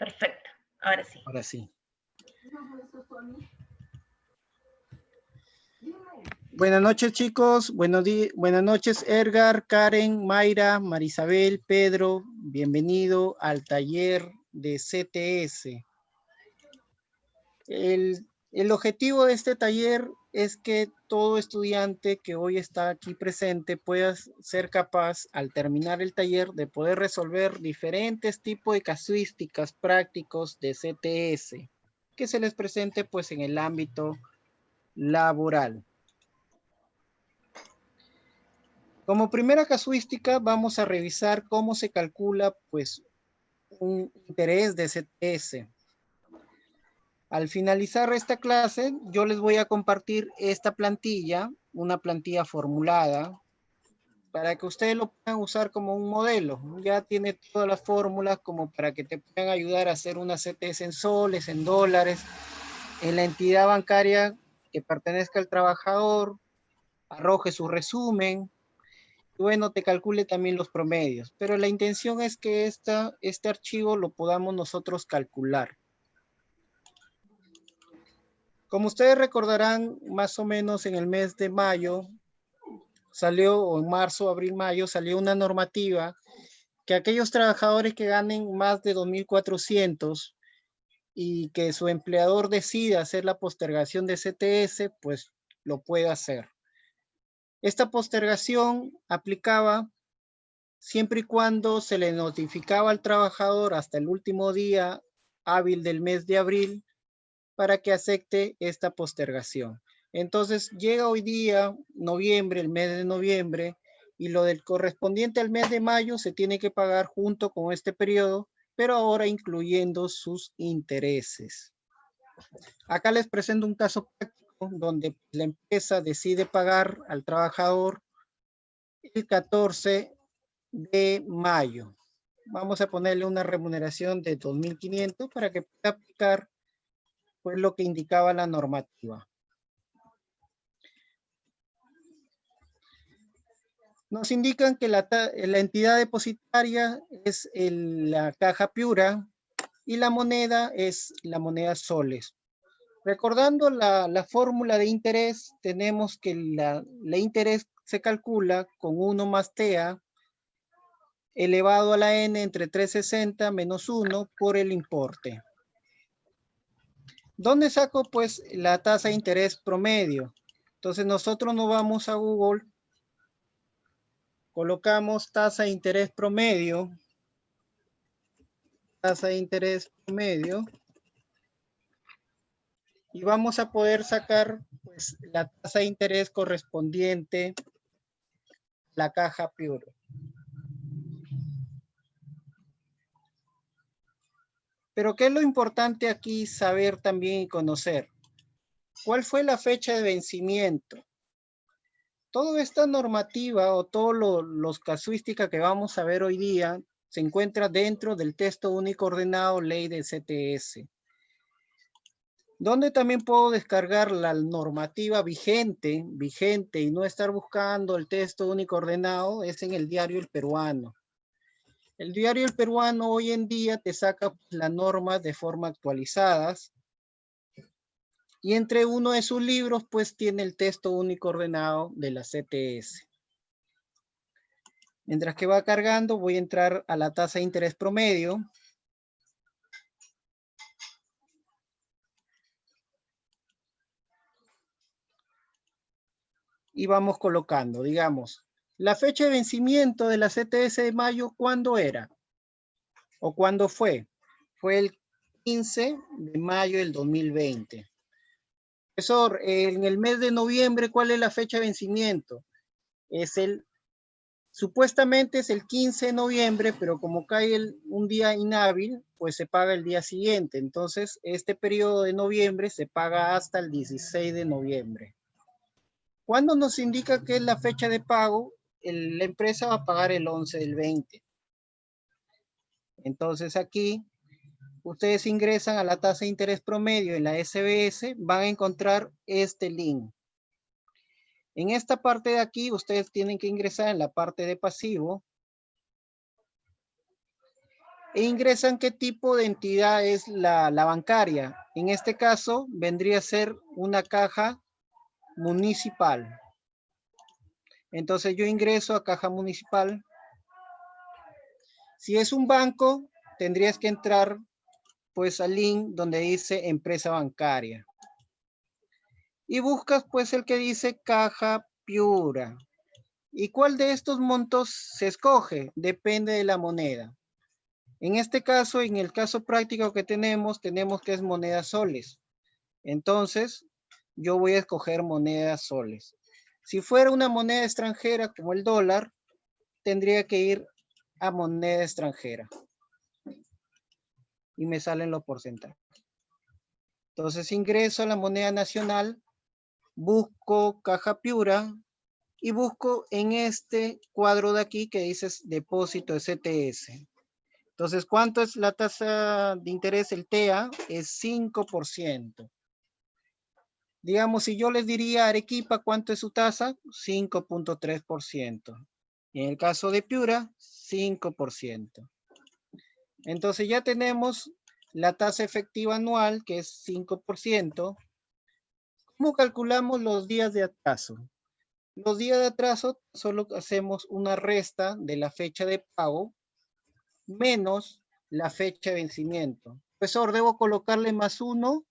Perfecto, ahora sí. Ahora sí. Buenas noches, chicos. Buenas noches, Edgar, Karen, Mayra, Marisabel, Pedro. Bienvenido al taller de CTS. El objetivo de este taller es que todo estudiante que hoy está aquí presente pueda ser capaz, al terminar el taller, de poder resolver diferentes tipos de casuísticas prácticos de CTS que se les presente pues en el ámbito laboral. Como primera casuística vamos a revisar cómo se calcula pues un interés de CTS. Al finalizar esta clase, yo les voy a compartir esta plantilla, una plantilla formulada, para que ustedes lo puedan usar como un modelo. Ya tiene todas las fórmulas como para que te puedan ayudar a hacer una CTS en soles, en dólares, en la entidad bancaria que pertenezca al trabajador, arroje su resumen, y bueno, te calcule también los promedios. Pero la intención es que este archivo lo podamos nosotros calcular. Como ustedes recordarán, más o menos en el mes de mayo salió, o en marzo, abril, mayo, salió una normativa que aquellos trabajadores que ganen más de 2.400 y que su empleador decida hacer la postergación de CTS, pues lo puede hacer. Esta postergación aplicaba siempre y cuando se le notificaba al trabajador hasta el último día hábil del mes de abril para que acepte esta postergación. Entonces llega hoy día, noviembre, el mes de noviembre, y lo del correspondiente al mes de mayo se tiene que pagar junto con este periodo, pero ahora incluyendo sus intereses. Acá les presento un caso práctico donde la empresa decide pagar al trabajador el 14 de mayo. Vamos a ponerle una remuneración de 2.500 para que pueda aplicar pues lo que indicaba la normativa. Nos indican que la entidad depositaria es la caja Piura y la moneda es la moneda soles. Recordando la fórmula de interés, tenemos que la interés se calcula con 1 más TEA elevado a la N entre 360 menos 1 por el importe. ¿Dónde saco pues la tasa de interés promedio? Entonces nosotros nos vamos a Google, colocamos tasa de interés promedio, y vamos a poder sacar pues la tasa de interés correspondiente a la caja Piura. Pero ¿qué es lo importante aquí saber también y conocer? ¿Cuál fue la fecha de vencimiento? Toda esta normativa o todos los casuísticas que vamos a ver hoy día se encuentra dentro del texto único ordenado ley de CTS. Donde también puedo descargar la normativa vigente y no estar buscando el texto único ordenado es en el diario El Peruano. El diario El Peruano hoy en día te saca las normas de forma actualizadas y entre uno de sus libros pues tiene el texto único ordenado de la CTS. Mientras que va cargando voy a entrar a la tasa de interés promedio. Y vamos colocando, digamos, la fecha de vencimiento de la CTS de mayo, ¿cuándo era? ¿O cuándo fue? Fue el 15 de mayo del 2020. Profesor, en el mes de noviembre, ¿cuál es la fecha de vencimiento? Supuestamente es el 15 de noviembre, pero como cae un día inhábil, pues se paga el día siguiente. Entonces, este periodo de noviembre se paga hasta el 16 de noviembre. ¿Cuándo nos indica que es la fecha de pago? La empresa va a pagar el 11 del 20. Entonces aquí ustedes ingresan a la tasa de interés promedio en la SBS, van a encontrar este link. En esta parte de aquí ustedes tienen que ingresar en la parte de pasivo e ingresan qué tipo de entidad es la bancaria. En este caso, vendría a ser una caja municipal. Entonces yo ingreso a caja municipal. Si es un banco, tendrías que entrar pues al link donde dice empresa bancaria. Y buscas pues el que dice caja Piura. ¿Y cuál de estos montos se escoge? Depende de la moneda. En este caso, en el caso práctico que tenemos que es moneda soles. Entonces, yo voy a escoger monedas soles. Si fuera una moneda extranjera como el dólar, tendría que ir a moneda extranjera. Y me salen los porcentajes. Entonces ingreso a la moneda nacional, busco caja Piura y busco en este cuadro de aquí que dice depósito STS. Entonces, ¿cuánto es la tasa de interés? El TEA es 5%. Digamos, si yo les diría a Arequipa, ¿cuánto es su tasa? 5.3%. En el caso de Piura, 5%. Entonces ya tenemos la tasa efectiva anual, que es 5%. ¿Cómo calculamos los días de atraso? Los días de atraso solo hacemos una resta de la fecha de pago menos la fecha de vencimiento. Profesor, ¿debo colocarle +1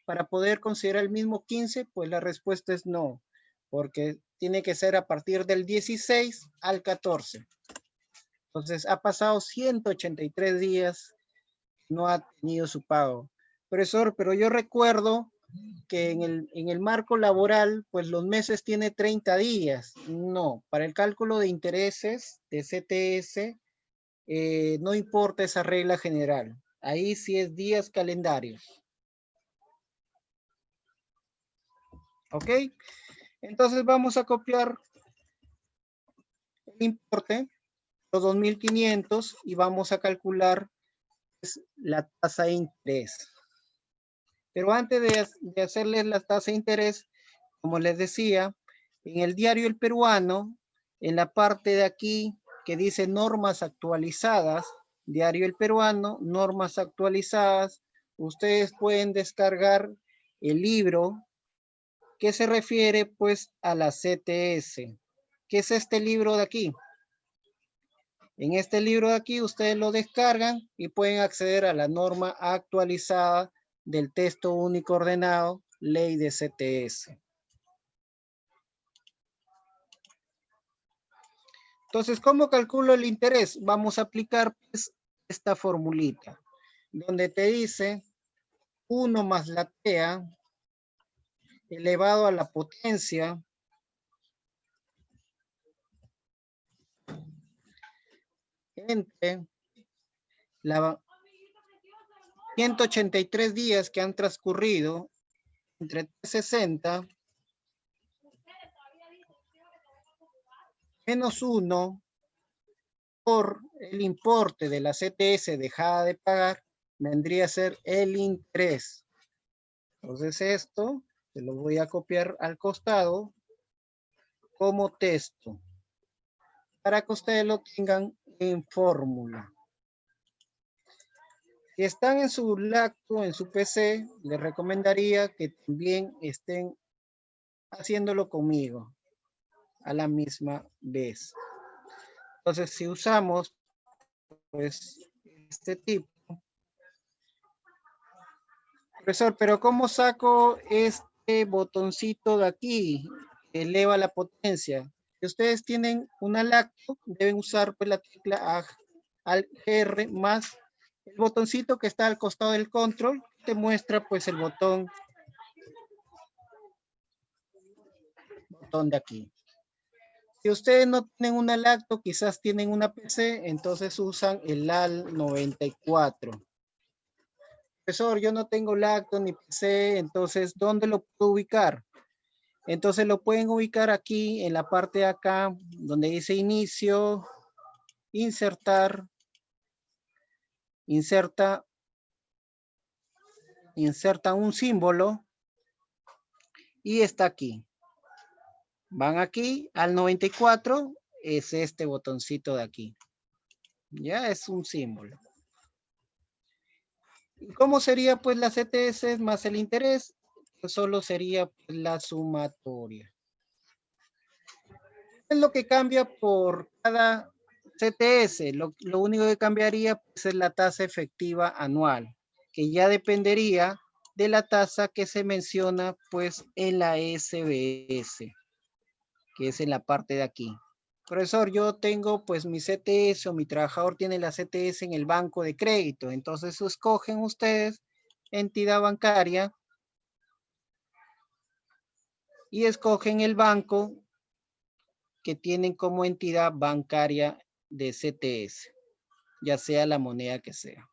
para poder considerar el mismo 15? Pues la respuesta es no, porque tiene que ser a partir del 16 al 14. Entonces ha pasado 183 días, no ha tenido su pago. Profesor, pero yo recuerdo que en el marco laboral, pues los meses tiene 30 días. No, para el cálculo de intereses de CTS, no importa esa regla general. Ahí sí es días calendarios. ¿Ok? Entonces vamos a copiar el importe, los 2.500, y vamos a calcular pues, la tasa de interés. Pero antes de hacerles la tasa de interés, como les decía, en el diario El Peruano, en la parte de aquí que dice normas actualizadas, diario El Peruano, normas actualizadas, ustedes pueden descargar el libro que se refiere pues a la CTS. ¿Qué es este libro de aquí? En este libro de aquí ustedes lo descargan y pueden acceder a la norma actualizada del texto único ordenado, ley de CTS. Entonces, ¿cómo calculo el interés? Vamos a aplicar pues, esta formulita, donde te dice 1 más la TEA elevado a la potencia entre la 183 días que han transcurrido entre 360 menos 1 por el importe de la CTS dejada de pagar, vendría a ser el interés. Entonces esto se lo voy a copiar al costado como texto para que ustedes lo tengan en fórmula. Si están en su lacto, en su PC, les recomendaría que también estén haciéndolo conmigo a la misma vez. Entonces, si usamos pues este tipo, profesor, pero ¿cómo saco este botoncito de aquí que eleva la potencia? Si ustedes tienen una lacto, deben usar pues la tecla al R más el botoncito que está al costado del control, te muestra pues el botón de aquí. Si ustedes no tienen una lacto, quizás tienen una PC, entonces usan el AL 94. Profesor, yo no tengo lacto ni PC, entonces, ¿dónde lo puedo ubicar? Entonces lo pueden ubicar aquí en la parte de acá, donde dice inicio, insertar, inserta un símbolo y está aquí. Van aquí al 94, es este botoncito de aquí. Ya es un símbolo. ¿Cómo sería pues la CTS más el interés? Pues solo sería pues, la sumatoria. ¿Qué es lo que cambia por cada CTS? Lo único que cambiaría pues, es la tasa efectiva anual, que ya dependería de la tasa que se menciona pues en la SBS, que es en la parte de aquí. Profesor, yo tengo pues mi CTS o mi trabajador tiene la CTS en el banco de crédito. Entonces escogen ustedes entidad bancaria y escogen el banco que tienen como entidad bancaria de CTS, ya sea la moneda que sea.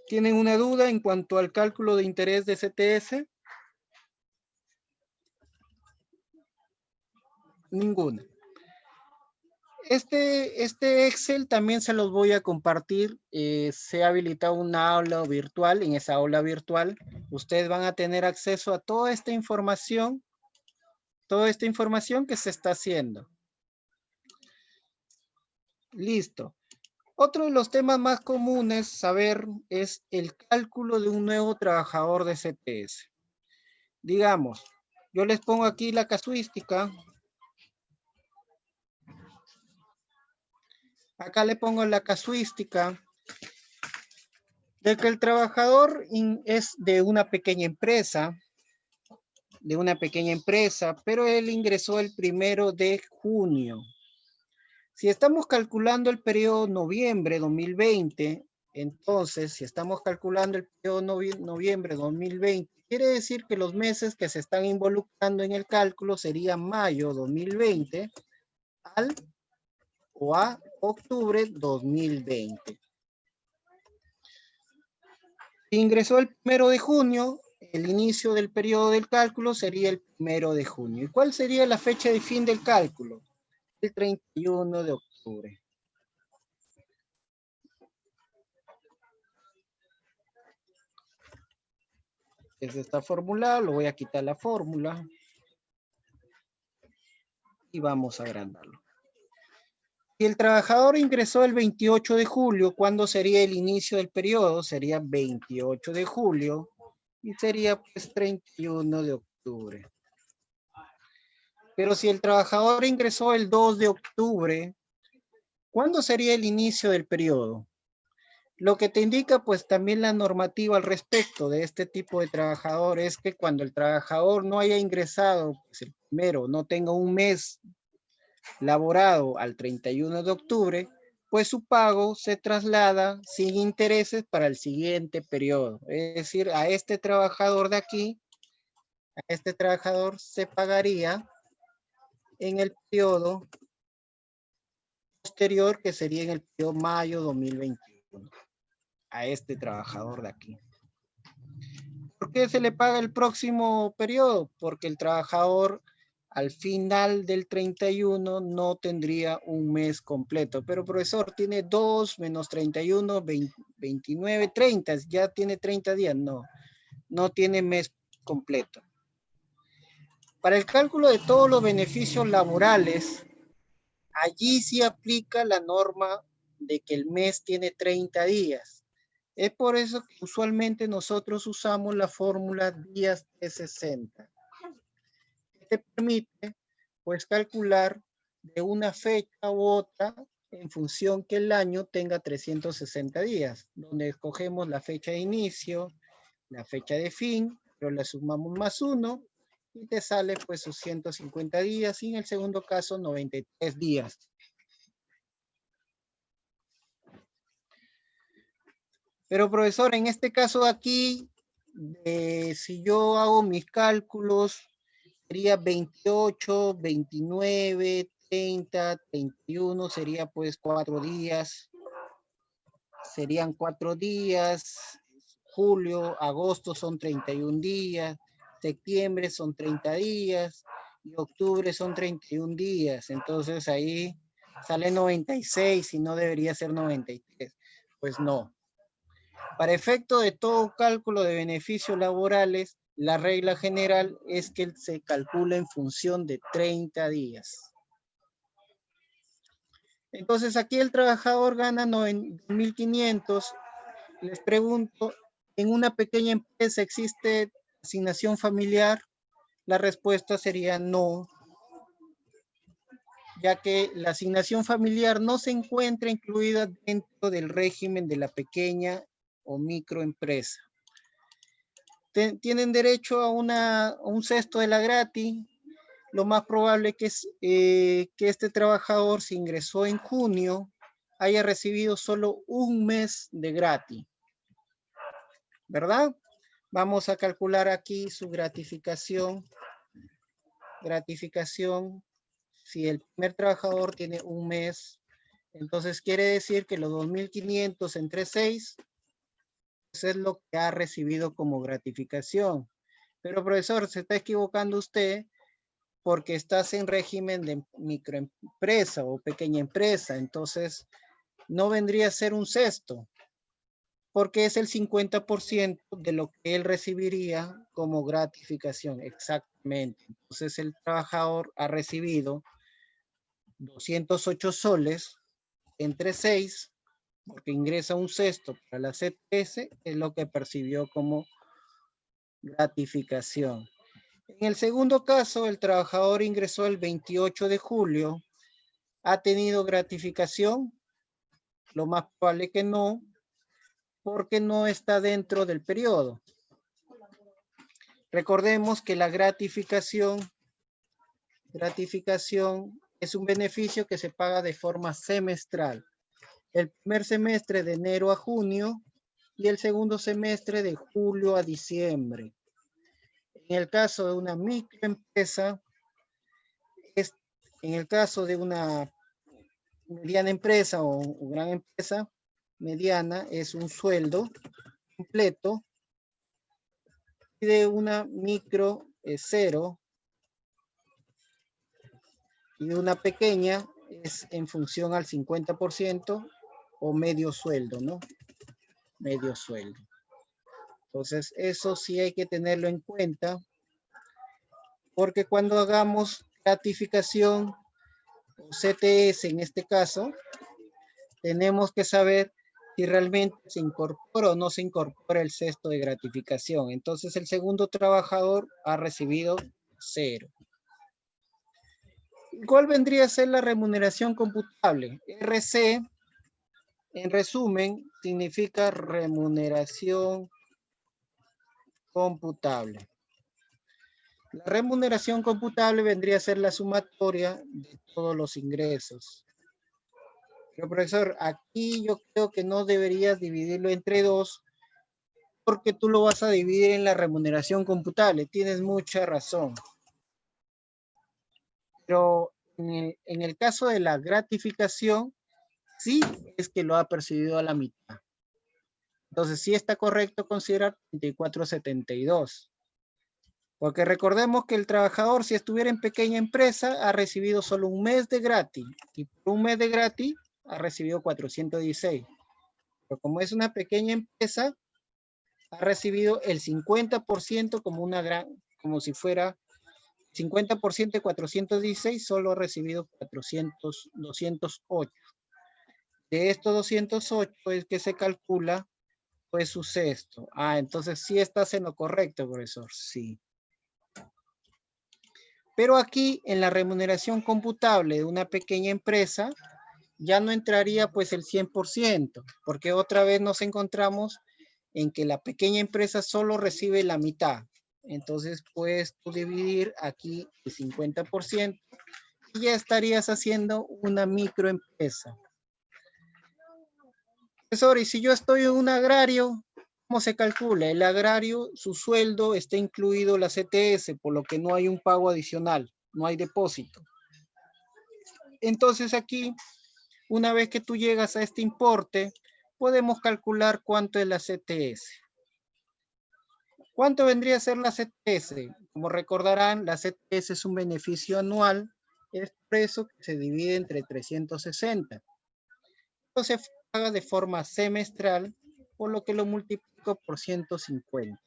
¿Tienen una duda en cuanto al cálculo de interés de CTS? Ninguna. Este Excel también se los voy a compartir. Se ha habilitado una aula virtual. En esa aula virtual, ustedes van a tener acceso a toda esta información que se está haciendo. Listo. Otro de los temas más comunes saber es el cálculo de un nuevo trabajador de CTS. Digamos, yo les pongo aquí la casuística. Acá le pongo la casuística de que el trabajador es de una pequeña empresa, pero él ingresó el 1 de junio. Si estamos calculando el periodo noviembre 2020, entonces, si estamos calculando el periodo noviembre 2020, quiere decir que los meses que se están involucrando en el cálculo serían mayo 2020 a octubre 2020. Si ingresó el 1 de junio, el inicio del periodo del cálculo sería el 1 de junio. ¿Y cuál sería la fecha de fin del cálculo? El 31 de octubre. Está formulado, lo voy a quitar la fórmula y vamos a agrandarlo. Si el trabajador ingresó el 28 de julio, ¿cuándo sería el inicio del periodo? Sería 28 de julio y sería pues 31 de octubre. Pero si el trabajador ingresó el 2 de octubre, ¿cuándo sería el inicio del periodo? Lo que te indica pues también la normativa al respecto de este tipo de trabajador es que cuando el trabajador no haya ingresado pues el primero, no tenga un mes laborado al 31 de octubre, pues su pago se traslada sin intereses para el siguiente periodo. Es decir, a este trabajador de aquí, a este trabajador se pagaría en el periodo posterior, que sería en el periodo mayo 2021, a este trabajador de aquí. ¿Por qué se le paga el próximo periodo? Porque el trabajador al final del 31 no tendría un mes completo. Pero profesor, tiene 2 menos 31, 29, 30, ya tiene 30 días. No, no tiene mes completo. Para el cálculo de todos los beneficios laborales, allí sí aplica la norma de que el mes tiene 30 días. Es por eso que usualmente nosotros usamos la fórmula días de 60. Que te permite pues calcular de una fecha u otra en función que el año tenga 360 días, donde escogemos la fecha de inicio, la fecha de fin, pero la sumamos más 1 y te sale pues sus 150 días y en el segundo caso 93 días. Pero profesor, en este caso aquí, si yo hago mis cálculos, sería 28, 29, 30, 31, sería pues 4 días. Serían 4 días. Julio, agosto son 31 días. Septiembre son 30 días. Y octubre son 31 días. Entonces ahí sale 96 y no debería ser 93. Pues no. Para efecto de todo cálculo de beneficios laborales, la regla general es que se calcula en función de 30 días. Entonces aquí el trabajador gana 2.500. Les pregunto, ¿en una pequeña empresa existe asignación familiar? La respuesta sería no, ya que la asignación familiar no se encuentra incluida dentro del régimen de la pequeña o microempresa. Tienen derecho a un cesto de la gratis. Lo más probable es que este trabajador, si ingresó en junio, haya recibido solo un mes de gratis, ¿verdad? Vamos a calcular aquí su gratificación. Gratificación, si el primer trabajador tiene un mes, entonces quiere decir que los 2.500 entre 6 pues es lo que ha recibido como gratificación. Pero profesor, se está equivocando usted porque estás en régimen de microempresa o pequeña empresa, entonces no vendría a ser un cesto, porque es el 50% de lo que él recibiría como gratificación, exactamente. Entonces el trabajador ha recibido 208 soles entre 6, porque ingresa un cesto para la CTS, es lo que percibió como gratificación. En el segundo caso, el trabajador ingresó el 28 de julio, ¿ha tenido gratificación? Lo más probable que no, porque no está dentro del periodo. Recordemos que la gratificación es un beneficio que se paga de forma semestral. El primer semestre de enero a junio y el segundo semestre de julio a diciembre. En el caso de una microempresa, en el caso de una mediana empresa o gran empresa, mediana es un sueldo completo y de una micro es 0 y de una pequeña es en función al 50% o medio sueldo, ¿no? Medio sueldo. Entonces, eso sí hay que tenerlo en cuenta porque cuando hagamos gratificación o CTS en este caso, tenemos que saber si realmente se incorpora o no se incorpora el cesto de gratificación. Entonces el segundo trabajador ha recibido 0. ¿Cuál vendría a ser la remuneración computable? RC, en resumen, significa remuneración computable. La remuneración computable vendría a ser la sumatoria de todos los ingresos. Pero profesor, aquí yo creo que no deberías dividirlo entre 2 porque tú lo vas a dividir en la remuneración computable. Tienes mucha razón. Pero en el caso de la gratificación, sí es que lo ha percibido a la mitad. Entonces sí está correcto considerar 34.72. Porque recordemos que el trabajador, si estuviera en pequeña empresa, ha recibido solo un mes de gratis. Y por un mes de gratis ha recibido 416. Pero como es una pequeña empresa, ha recibido el 50% como si fuera 50% de 416, solo ha recibido 208. De estos 208 es que se calcula pues su cesto. Entonces sí estás en lo correcto, profesor, sí. Pero aquí en la remuneración computable de una pequeña empresa ya no entraría pues el 100%, porque otra vez nos encontramos en que la pequeña empresa solo recibe la mitad. Entonces puedes tú dividir aquí el 50% y ya estarías haciendo una microempresa. Profesor, y si yo estoy en un agrario, ¿cómo se calcula? El agrario, su sueldo está incluido la CTS, por lo que no hay un pago adicional, no hay depósito. Entonces aquí, una vez que tú llegas a este importe, podemos calcular cuánto es la CTS. ¿Cuánto vendría a ser la CTS? Como recordarán, la CTS es un beneficio anual, es por eso que se divide entre 360. Entonces se paga de forma semestral, por lo que lo multiplico por 150.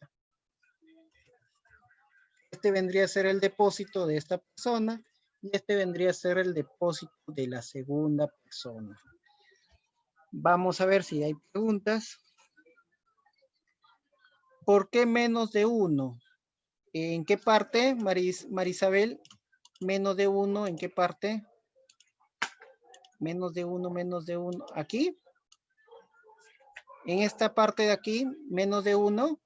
Este vendría a ser el depósito de esta persona y este vendría a ser el depósito de la segunda persona. Vamos a ver si hay preguntas. ¿Por qué menos de 1? ¿En qué parte, Marisabel? Menos de 1, ¿en qué parte? Menos de 1, menos de 1. ¿Aquí? En esta parte de aquí, menos de 1.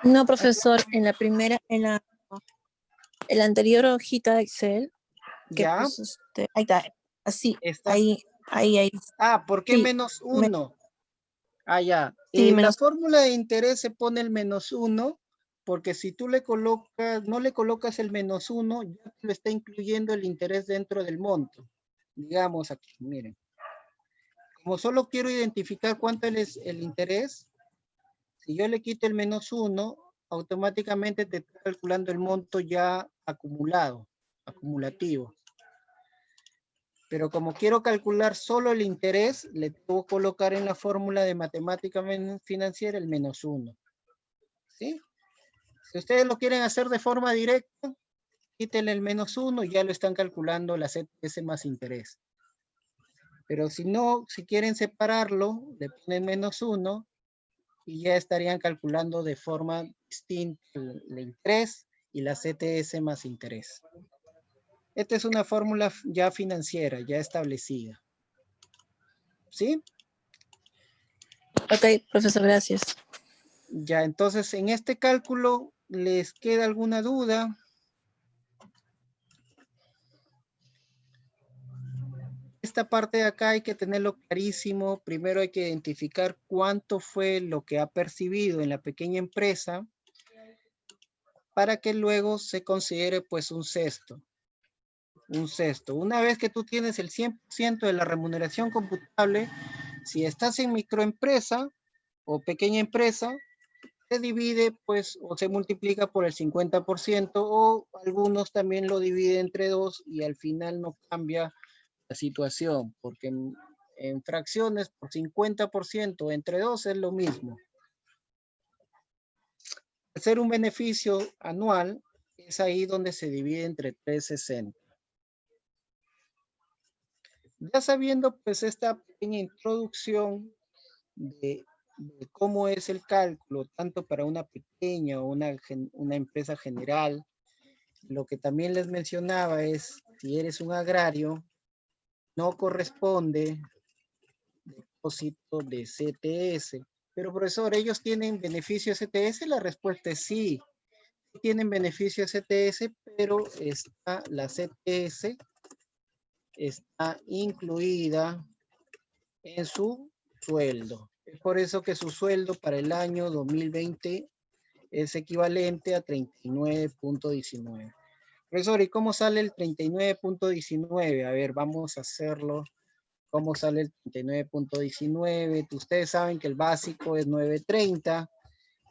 No, profesor, en la primera, en la anterior hojita de Excel, que Ya. puso usted, ahí está, así, Está. ahí. Ah, ¿por qué Sí, menos 1? Ah, ya. sí, La menos, fórmula de interés se pone el menos 1, porque si tú le colocas, no le colocas el menos 1, ya lo está incluyendo el interés dentro del monto. Digamos aquí, miren. Como solo quiero identificar cuánto es el interés, si yo le quito el menos 1, automáticamente te está calculando el monto ya acumulado, acumulativo. Pero como quiero calcular solo el interés, le tengo que colocar en la fórmula de matemática financiera el menos 1. ¿Sí? Si ustedes lo quieren hacer de forma directa, quítenle el menos 1 y ya lo están calculando la CTS más interés. Pero si no, si quieren separarlo, le ponen menos 1 y ya estarían calculando de forma distinta el interés y la CTS más interés. Esta es una fórmula ya financiera, ya establecida. ¿Sí? ok, profesor, gracias. Ya, entonces en este cálculo, ¿les queda alguna duda? Esta parte de acá hay que tenerlo clarísimo. Primero hay que identificar cuánto fue lo que ha percibido en la pequeña empresa para que luego se considere pues un cesto. Un cesto. Una vez que tú tienes el 100% de la remuneración computable, si estás en microempresa o pequeña empresa, se divide pues o se multiplica por el 50% o algunos también lo dividen entre 2 y al final no cambia la situación porque en fracciones por 50% entre 2 es lo mismo. Al ser un beneficio anual es ahí donde se divide entre 360. Ya sabiendo pues esta pequeña introducción de cómo es el cálculo, tanto para una pequeña o una empresa general, lo que también les mencionaba es, si eres un agrario, no corresponde depósito de CTS. Pero profesor, ¿ellos tienen beneficio CTS? La respuesta es sí. Tienen beneficio CTS, pero la CTS está incluida en su sueldo. Es por eso que su sueldo para el año 2020 es equivalente a 39.19. Profesor, ¿y cómo sale el 39.19? A ver, vamos a hacerlo. ¿Cómo sale el 39.19? Ustedes saben que el básico es 9.30.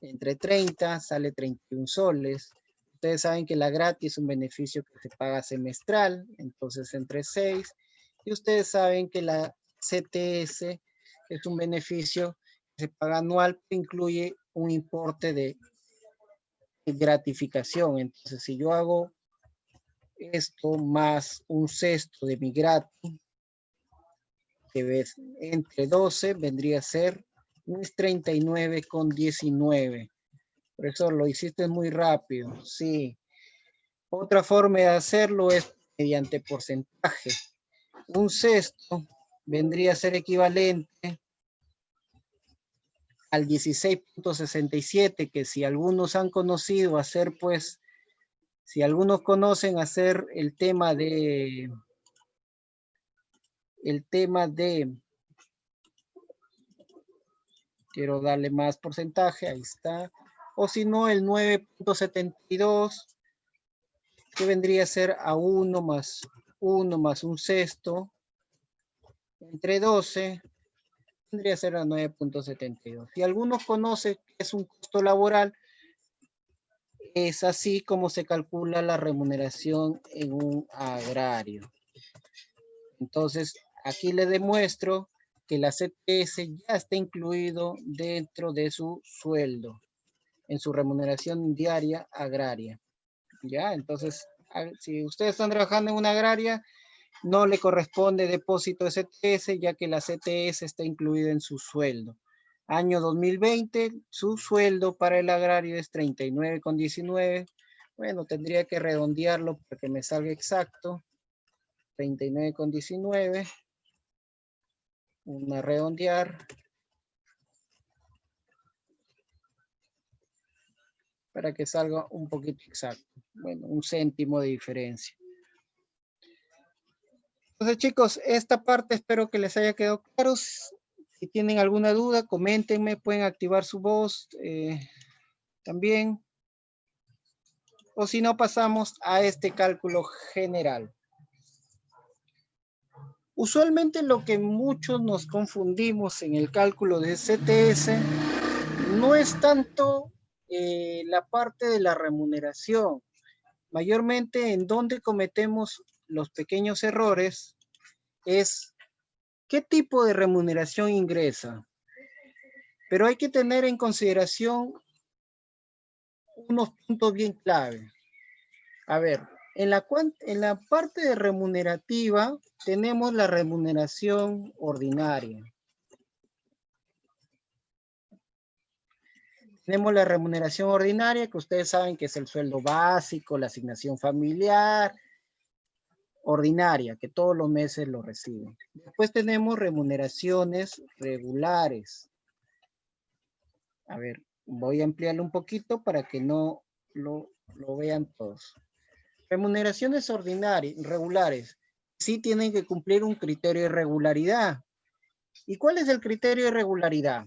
Entre 30 sale 31 soles. Ustedes saben que la gratis es un beneficio que se paga semestral, entonces entre 6. Y ustedes saben que la CTS es un beneficio que se paga anual, que incluye un importe de gratificación. Entonces, si yo hago esto más un sexto de mi gratis, que ves entre 12, vendría a ser 39.19. Profesor, lo hiciste muy rápido, sí. Otra forma de hacerlo es mediante porcentaje. Un sexto vendría a ser equivalente al 16.67, que si algunos han conocido hacer, pues, si algunos conocen hacer el tema de, quiero darle más porcentaje, ahí está, o si no, el 9.72, que vendría a ser a 1 más un sexto, entre 12, vendría a ser a 9.72. Si algunos conocen que es un costo laboral, es así como se calcula la remuneración en un agrario. Entonces, aquí le demuestro que la CTS ya está incluido dentro de su sueldo, en su remuneración diaria agraria. Ya, entonces si ustedes están trabajando en una agraria, no le corresponde depósito de CTS, ya que la CTS está incluida en su sueldo. Año 2020, su sueldo para el agrario es 39,19. Bueno, tendría que redondearlo para que me salga exacto. 39,19. Una redondear. Para que salga un poquito exacto. Bueno, 1 céntimo de diferencia. Entonces, chicos, esta parte espero que les haya quedado claro. Si tienen alguna duda, coméntenme, pueden activar su voz también. O si no, pasamos a este cálculo general. Usualmente lo que muchos nos confundimos en el cálculo de CTS no es tanto la parte de la remuneración. Mayormente en donde cometemos los pequeños errores es qué tipo de remuneración ingresa. Pero hay que tener en consideración unos puntos bien clave. A ver, en la parte de remunerativa tenemos la remuneración ordinaria. Tenemos la remuneración ordinaria, que ustedes saben que es el sueldo básico, la asignación familiar, ordinaria, que todos los meses lo reciben. Después tenemos remuneraciones regulares. A ver, voy a ampliarlo un poquito para que no lo vean todos. Remuneraciones ordinarias, regulares, sí tienen que cumplir un criterio de regularidad. ¿Y cuál es el criterio de regularidad?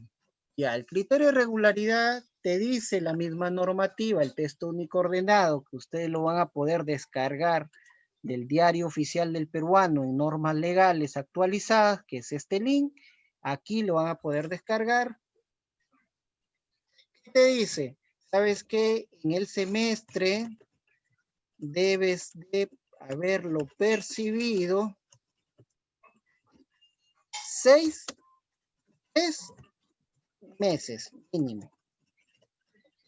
Ya, el criterio de regularidad te dice la misma normativa, el texto único ordenado, que ustedes lo van a poder descargar del Diario Oficial del Peruano en normas legales actualizadas, que es este link. Aquí lo van a poder descargar. ¿Qué te dice? ¿Sabes qué? En el semestre debes de haberlo percibido 6 meses mínimo.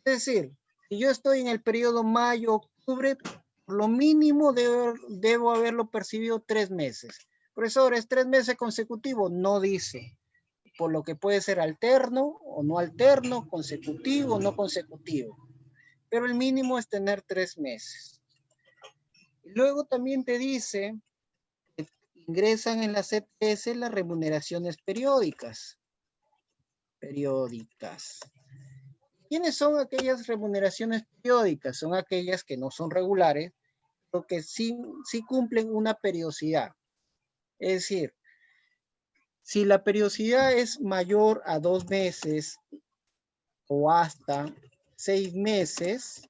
Es decir, si yo estoy en el periodo mayo-octubre, por lo mínimo debo haberlo percibido 3 meses. Profesor, ¿es 3 meses consecutivos? No dice. Por lo que puede ser alterno o no alterno, consecutivo o no consecutivo. Pero el mínimo es tener 3 meses. Luego también te dice que ingresan en la CTS las remuneraciones periódicas. ¿Quiénes son aquellas remuneraciones periódicas? Son aquellas que no son regulares, pero que sí cumplen una periodicidad. Es decir, si la periodicidad es mayor a 2 meses o hasta 6 meses,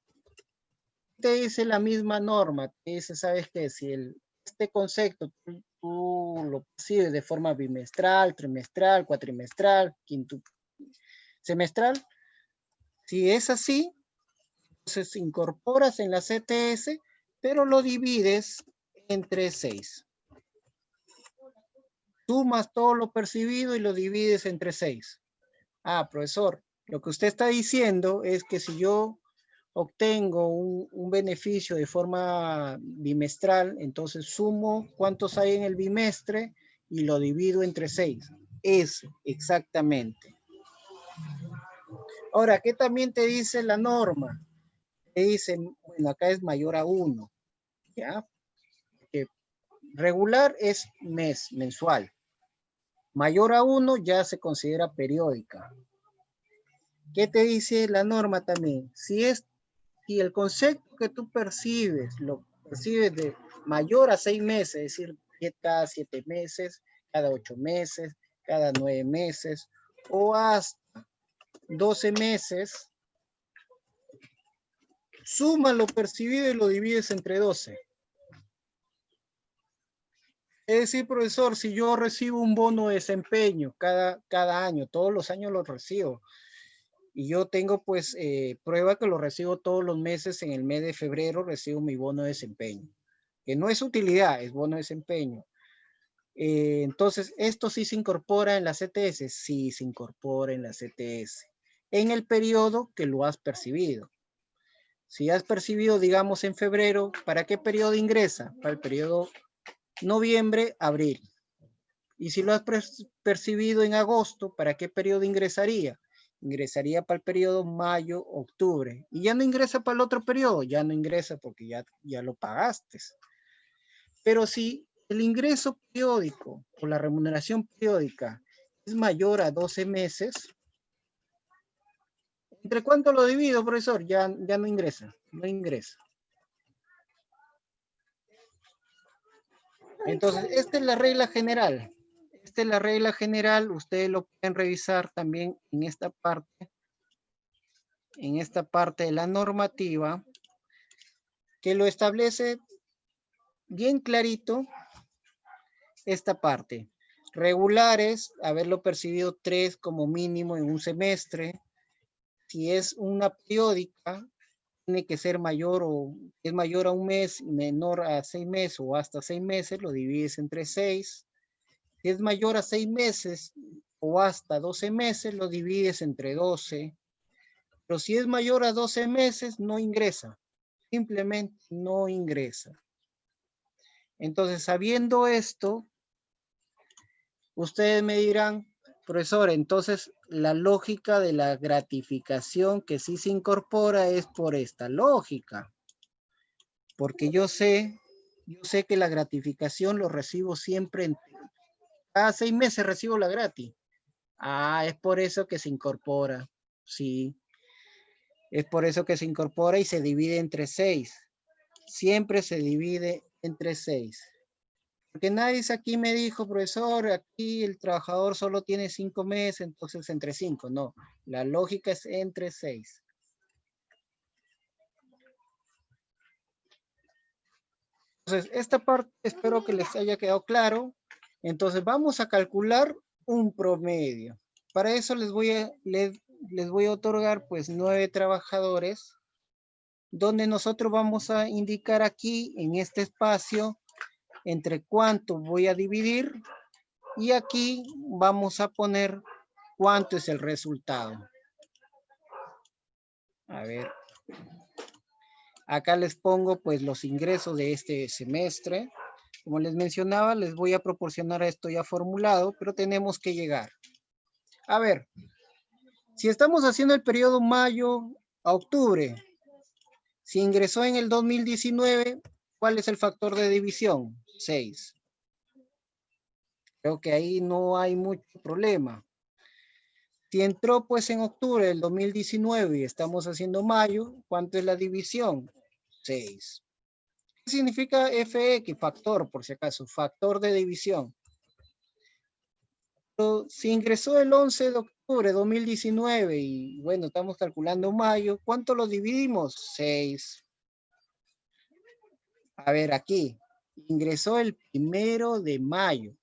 te dice la misma norma. Te dice, ¿sabes qué? Si este concepto tú lo percibes de forma bimestral, trimestral, cuatrimestral, semestral, si es así, entonces incorporas en la CTS, pero lo divides entre 6. Sumas todo lo percibido y lo divides entre 6. Ah, profesor, lo que usted está diciendo es que si yo obtengo un beneficio de forma bimestral, entonces sumo cuántos hay en el bimestre y lo divido entre 6. Eso, exactamente. Ahora, ¿qué también te dice la norma? Te dice, bueno, acá es mayor a 1, ¿ya? Que regular es mensual. Mayor a 1 ya se considera periódica. ¿Qué te dice la norma también? Si el concepto que tú percibes, lo percibes de mayor a 6 meses, es decir, cada 7 meses, cada 8 meses, cada 9 meses, o hasta 12 meses, suma lo percibido y lo divides entre 12. Es decir, profesor, si yo recibo un bono de desempeño cada año, todos los años lo recibo, y yo tengo pues prueba que lo recibo todos los meses, en el mes de febrero recibo mi bono de desempeño, que no es utilidad, es bono de desempeño. Entonces, esto sí se incorpora en la CTS, sí se incorpora en la CTS, en el periodo que lo has percibido. Si has percibido, digamos, en febrero, ¿para qué periodo ingresa? Para el periodo noviembre, abril. Y si lo has percibido en agosto, ¿para qué periodo ingresaría? Ingresaría para el periodo mayo, octubre. Y ya no ingresa para el otro periodo, ya no ingresa porque ya lo pagaste. Pero si el ingreso periódico o la remuneración periódica es mayor a 12 meses, ¿entre cuánto lo divido, profesor? Ya no ingresa, no ingresa. Entonces, esta es la regla general. Esta es la regla general, ustedes lo pueden revisar también en esta parte de la normativa, que lo establece bien clarito esta parte. Regulares, haberlo percibido 3 como mínimo en un semestre. Si es una periódica, tiene que ser mayor o es mayor a un mes, menor a 6 meses o hasta 6 meses, lo divides entre 6. Si es mayor a 6 meses o hasta 12 meses, lo divides entre 12. Pero si es mayor a 12 meses, no ingresa. Simplemente no ingresa. Entonces, sabiendo esto, ustedes me dirán, profesor, entonces la lógica de la gratificación que sí se incorpora es por esta lógica. Porque yo sé que la gratificación lo recibo siempre, cada 6 meses recibo la gratis. Ah, es por eso que se incorpora. Sí, es por eso que se incorpora y se divide entre 6. Siempre se divide entre 6. Porque nadie aquí me dijo, profesor, aquí el trabajador solo tiene 5 meses, entonces entre 5. No, la lógica es entre 6. Entonces, esta parte espero que les haya quedado claro. Entonces, vamos a calcular un promedio. Para eso les voy a otorgar pues 9 trabajadores, donde nosotros vamos a indicar aquí en este espacio entre cuánto voy a dividir y aquí vamos a poner cuánto es el resultado. A ver. Acá les pongo pues los ingresos de este semestre. Como les mencionaba, les voy a proporcionar esto ya formulado, pero tenemos que llegar. A ver, si estamos haciendo el periodo mayo a octubre, si ingresó en el 2019, ¿cuál es el factor de división? 6. Creo que ahí no hay mucho problema. Si entró pues en octubre del 2019 y estamos haciendo mayo, ¿cuánto es la división? 6. ¿Qué significa FX? Factor, por si acaso, factor de división. Pero si ingresó el 11 de octubre de 2019 y bueno, estamos calculando mayo, ¿cuánto lo dividimos? 6. A ver, aquí, ingresó el 1 de mayo.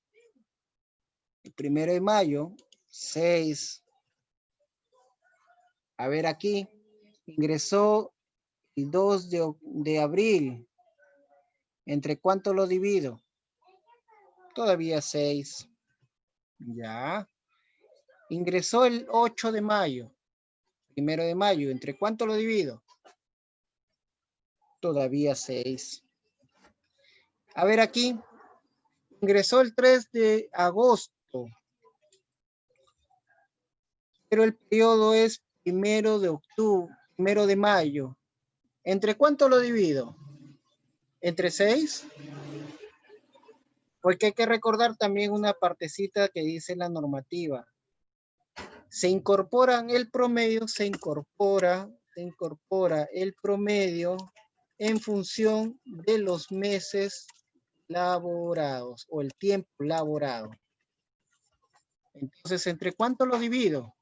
El 1 de mayo, 6. A ver aquí, ingresó el 2 de abril. ¿Entre cuánto lo divido? Todavía 6. Ya. Ingresó el 8 de mayo. 1 de mayo. ¿Entre cuánto lo divido? Todavía 6. A ver aquí. Ingresó el 3 de agosto. Pero el periodo es 1 de octubre, 1 de mayo. ¿Entre cuánto lo divido? ¿Entre 6? Porque hay que recordar también una partecita que dice la normativa. Se incorporan el promedio, se incorpora el promedio en función de los meses laborados o el tiempo laborado. Entonces, ¿entre cuánto lo divido?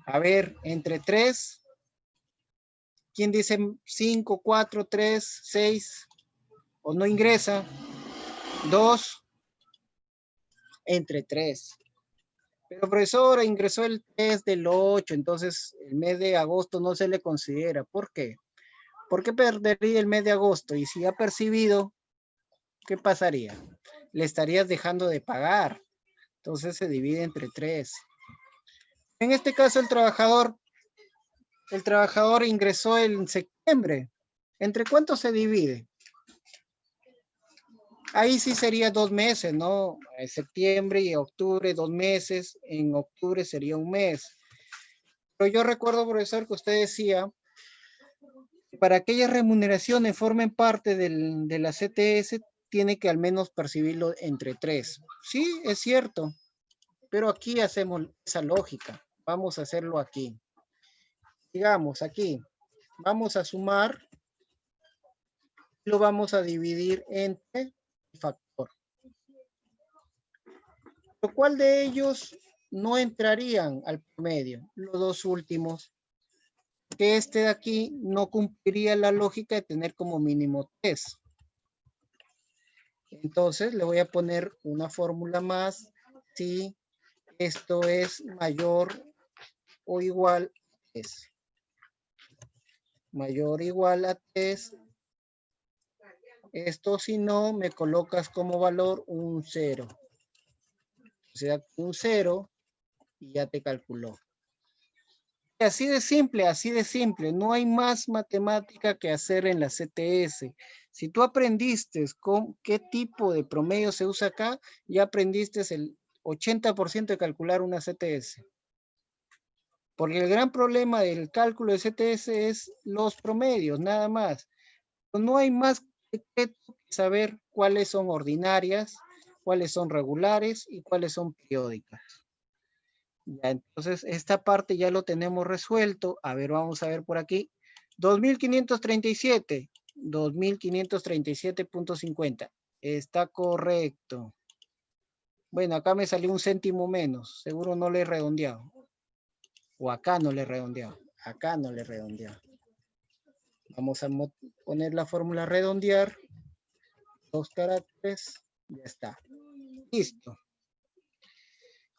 A ver, entre 3. ¿Quién dice 5, 4, 3, 6? ¿O no ingresa? 2. Entre 3. Pero profesora, ingresó el 3 del 8, entonces el mes de agosto no se le considera. ¿Por qué? ¿Por qué perdería el mes de agosto? Y si ha percibido, ¿qué pasaría? Le estarías dejando de pagar. Entonces se divide entre 3. En este caso el trabajador El trabajador ingresó en septiembre. ¿Entre cuántos se divide? Ahí sí sería 2 meses, ¿no? Septiembre y octubre, 2 meses. En octubre sería un mes. Pero yo recuerdo, profesor, que usted decía, para que aquellas remuneraciones formen parte de la CTS, tiene que al menos percibirlo entre 3. Sí, es cierto. Pero aquí hacemos esa lógica. Vamos a hacerlo aquí. Digamos, aquí. Vamos a sumar. Lo vamos a dividir entre el factor. ¿Cuál de ellos no entrarían al promedio? Los dos últimos. Que este de aquí no cumpliría la lógica de tener como mínimo 3. Entonces le voy a poner una fórmula más si esto es mayor o igual a 3. Mayor o igual a 3. Esto si no, me colocas como valor un 0. O sea, un 0 y ya te calculó. Así de simple. No hay más matemática que hacer en la CTS. Si tú aprendiste con qué tipo de promedio se usa acá, ya aprendiste el 80% de calcular una CTS. Porque el gran problema del cálculo de CTS es los promedios, nada más. No hay más que saber cuáles son ordinarias, cuáles son regulares y cuáles son periódicas. Ya, entonces, esta parte ya lo tenemos resuelto. A ver, vamos a ver por aquí. 2537. 2537.50. Está correcto. Bueno, acá me salió un céntimo menos. Seguro no le he redondeado. O acá no le he redondeado. Acá no le he redondeado. Vamos a poner la fórmula redondear. 2 caracteres. Ya está. Listo.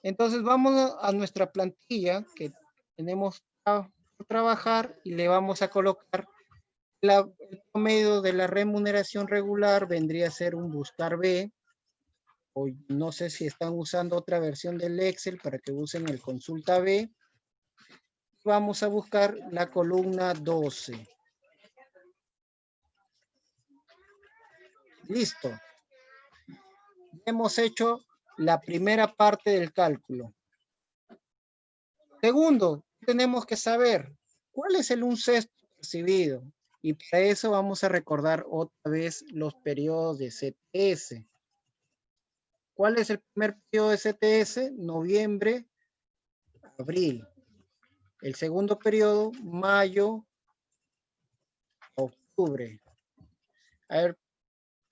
Entonces vamos a nuestra plantilla que tenemos a trabajar y le vamos a colocar el promedio de la remuneración regular. Vendría a ser un buscar B. O no sé si están usando otra versión del Excel para que usen el consulta B. Vamos a buscar la columna 12. Listo. Hemos hecho la primera parte del cálculo. Segundo, tenemos que saber cuál es el 1/6 percibido. Y para eso vamos a recordar otra vez los periodos de CTS. ¿Cuál es el primer periodo de CTS? Noviembre, abril. El segundo periodo, mayo, octubre. A ver,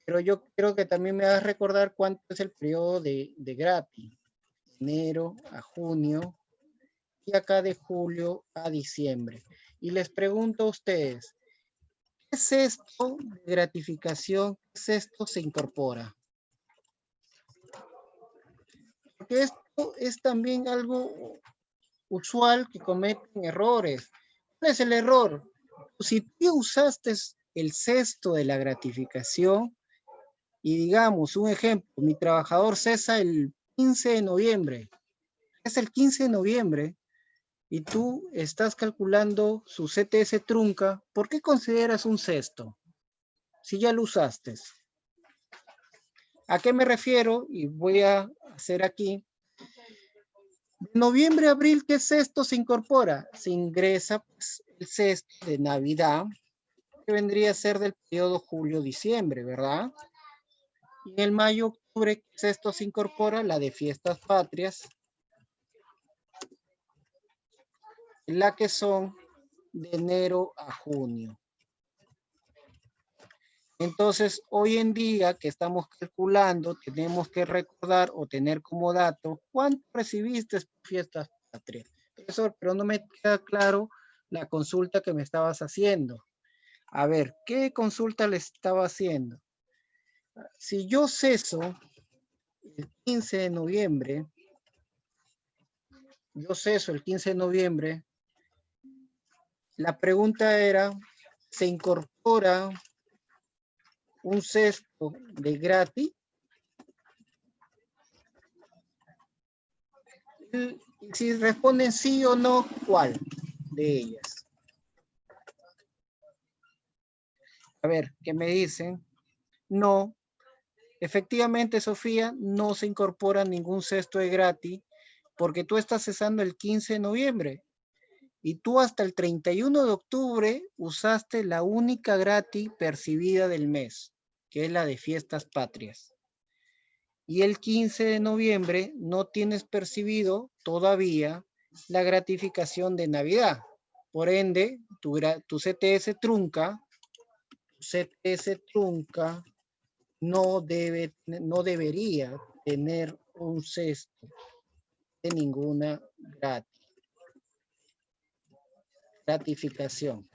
pero yo creo que también me vas a recordar cuánto es el periodo de gratis. Enero a junio y acá de julio a diciembre. Y les pregunto a ustedes, ¿qué es esto de gratificación? ¿Qué es esto se incorpora? Porque esto es también algo usual que cometen errores. ¿Cuál es el error? Si tú usaste el cesto de la gratificación y digamos, un ejemplo, mi trabajador cesa el 15 de noviembre. Es el 15 de noviembre y tú estás calculando su CTS trunca. ¿Por qué consideras un cesto? Si ya lo usaste. ¿A qué me refiero? Y voy a hacer aquí. De noviembre a abril, ¿qué cesto se incorpora? Se ingresa pues, el cesto de Navidad, que vendría a ser del periodo julio-diciembre, ¿verdad? Y en el mayo-octubre, ¿qué cesto se incorpora? La de fiestas patrias, la que son de enero a junio. Entonces, hoy en día que estamos calculando, tenemos que recordar o tener como dato cuánto recibiste por fiestas patrias. Profesor, pero no me queda claro la consulta que me estabas haciendo. A ver, ¿qué consulta le estaba haciendo? Si yo ceso el 15 de noviembre, la pregunta era, ¿se incorpora un cesto de gratis? Y si responden sí o no, ¿cuál de ellas? A ver, ¿qué me dicen? No, efectivamente, Sofía, no se incorpora ningún cesto de gratis porque tú estás cesando el 15 de noviembre y tú hasta el 31 de octubre usaste la única gratis percibida del mes, que es la de fiestas patrias. Y el 15 de noviembre no tienes percibido todavía la gratificación de Navidad. Por ende, tu CTS trunca, no debería tener un cesto de ninguna gratificación.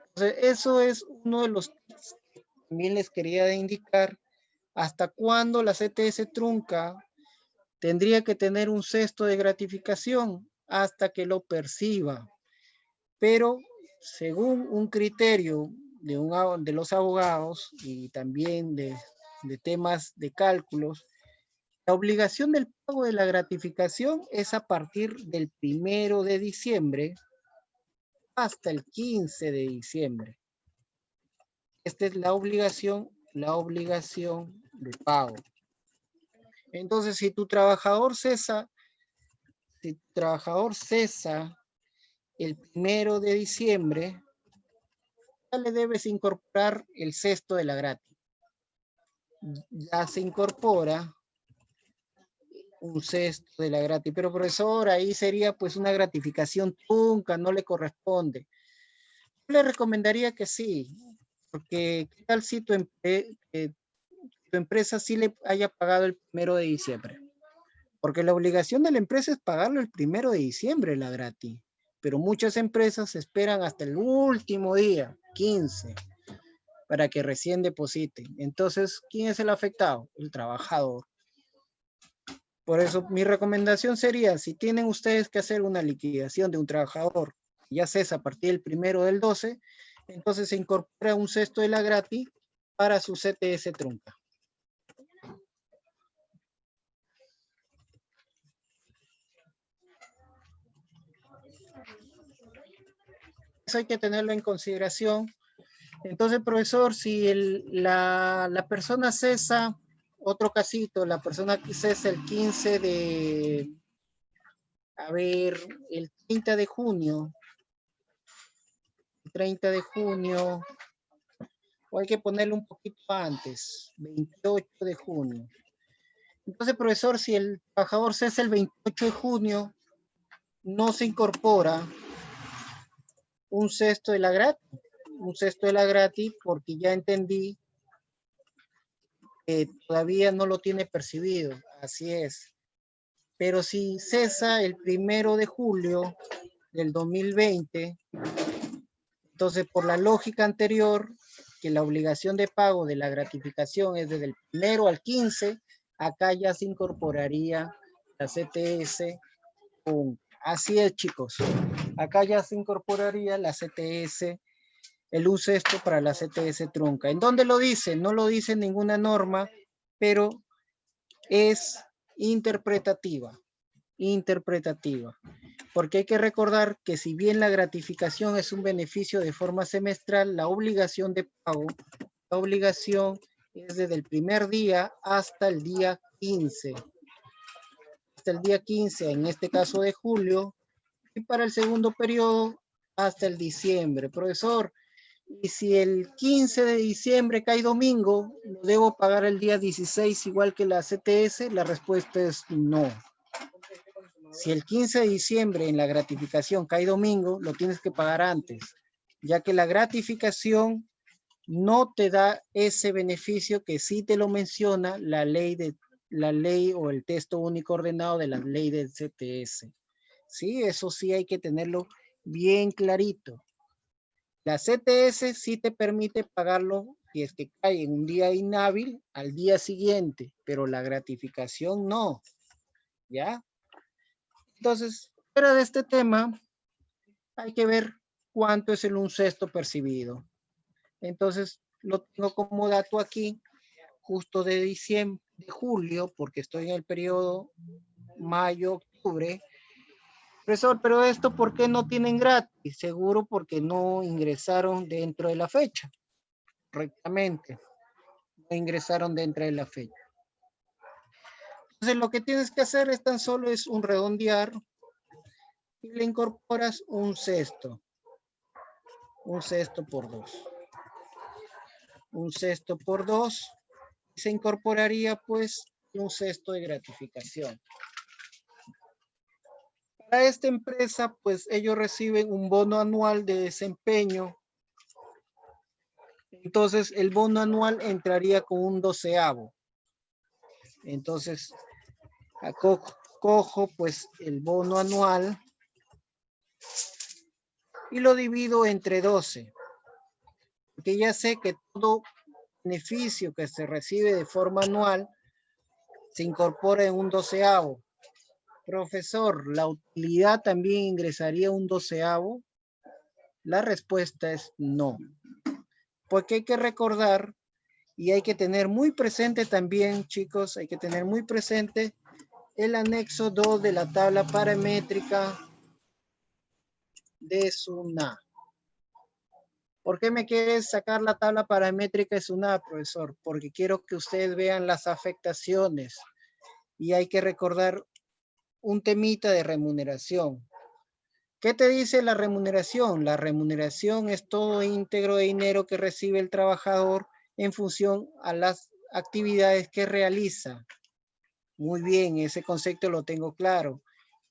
Entonces, eso es uno de los tips que también les quería indicar. ¿Hasta cuándo la CTS trunca tendría que tener un cesto de gratificación? Hasta que lo perciba. Pero según un criterio de los abogados y también de temas de cálculos, la obligación del pago de la gratificación es a partir del 1 de diciembre hasta el 15 de diciembre. Esta es la obligación de pago. Entonces, si tu trabajador cesa el 1 de diciembre, ya le debes incorporar el cesto de la gratis. Ya se incorpora un cesto de la gratis. Pero profesor, ahí sería pues una gratificación trunca, no le corresponde. Yo le recomendaría que sí, porque ¿qué tal si tu empresa sí le haya pagado el 1 de diciembre? Porque la obligación de la empresa es pagarlo el 1 de diciembre la gratis. Pero muchas empresas esperan hasta el último día, 15, para que recién depositen. Entonces, ¿quién es el afectado? El trabajador. Por eso mi recomendación sería, si tienen ustedes que hacer una liquidación de un trabajador, ya cesa a partir del 1 del 12, entonces se incorpora un cesto de la gratis para su CTS trunca. Eso hay que tenerlo en consideración. Entonces, profesor, si la persona cesa, otro casito, la persona que cesa el 15 de, a ver, el 30 de junio, o hay que ponerlo un poquito antes, 28 de junio. Entonces, profesor, si el trabajador cesa el 28 de junio, no se incorpora un cesto de la gratis, porque ya entendí que todavía no lo tiene percibido, así es. Pero si cesa el 1 de julio del 2020, entonces por la lógica anterior, que la obligación de pago de la gratificación es desde el 1 al 15, acá ya se incorporaría la CTS. Así es, chicos. Acá ya se incorporaría la CTS, el un cesto para la CTS trunca. ¿En dónde lo dice? No lo dice ninguna norma, pero es interpretativa. Porque hay que recordar que si bien la gratificación es un beneficio de forma semestral, la obligación de pago, la obligación es desde el primer día hasta el día 15. Hasta el día 15, en este caso de julio, y para el segundo periodo hasta el diciembre. Profesor, y si el 15 de diciembre cae domingo, ¿lo debo pagar el día 16 igual que la CTS? La respuesta es no. Si el 15 de diciembre en la gratificación cae domingo, lo tienes que pagar antes, ya que la gratificación no te da ese beneficio que sí te lo menciona la ley o el texto único ordenado de la ley del CTS. Sí, eso sí hay que tenerlo bien clarito. La CTS sí te permite pagarlo si es que cae en un día inhábil al día siguiente, pero la gratificación no. ¿Ya? Entonces, fuera de este tema, hay que ver cuánto es el un sexto percibido. Entonces, lo tengo como dato aquí, justo de julio, porque estoy en el periodo mayo-octubre. Profesor, pero esto, ¿por qué no tienen gratis? Seguro porque no ingresaron dentro de la fecha. Correctamente. No ingresaron dentro de la fecha. Entonces, lo que tienes que hacer es tan solo es un redondear y le incorporas un sexto. Un sexto por 2. Un sexto por 2. Se incorporaría pues un sexto de gratificación. Para esta empresa, pues ellos reciben un bono anual de desempeño. Entonces, el bono anual entraría con un 12avo. Entonces, cojo pues el bono anual y lo divido entre 12. Porque ya sé que todo beneficio que se recibe de forma anual se incorpora en un 12avo. Profesor, ¿la utilidad también ingresaría un 12avo? La respuesta es no. Porque hay que recordar y hay que tener muy presente también, chicos, hay que tener muy presente el anexo 2 de la tabla paramétrica de SUNA. ¿Por qué me quieres sacar la tabla paramétrica de SUNA, profesor? Porque quiero que ustedes vean las afectaciones y hay que recordar un temita de remuneración. ¿Qué te dice la remuneración? La remuneración es todo íntegro de dinero que recibe el trabajador en función a las actividades que realiza. Muy bien, ese concepto lo tengo claro.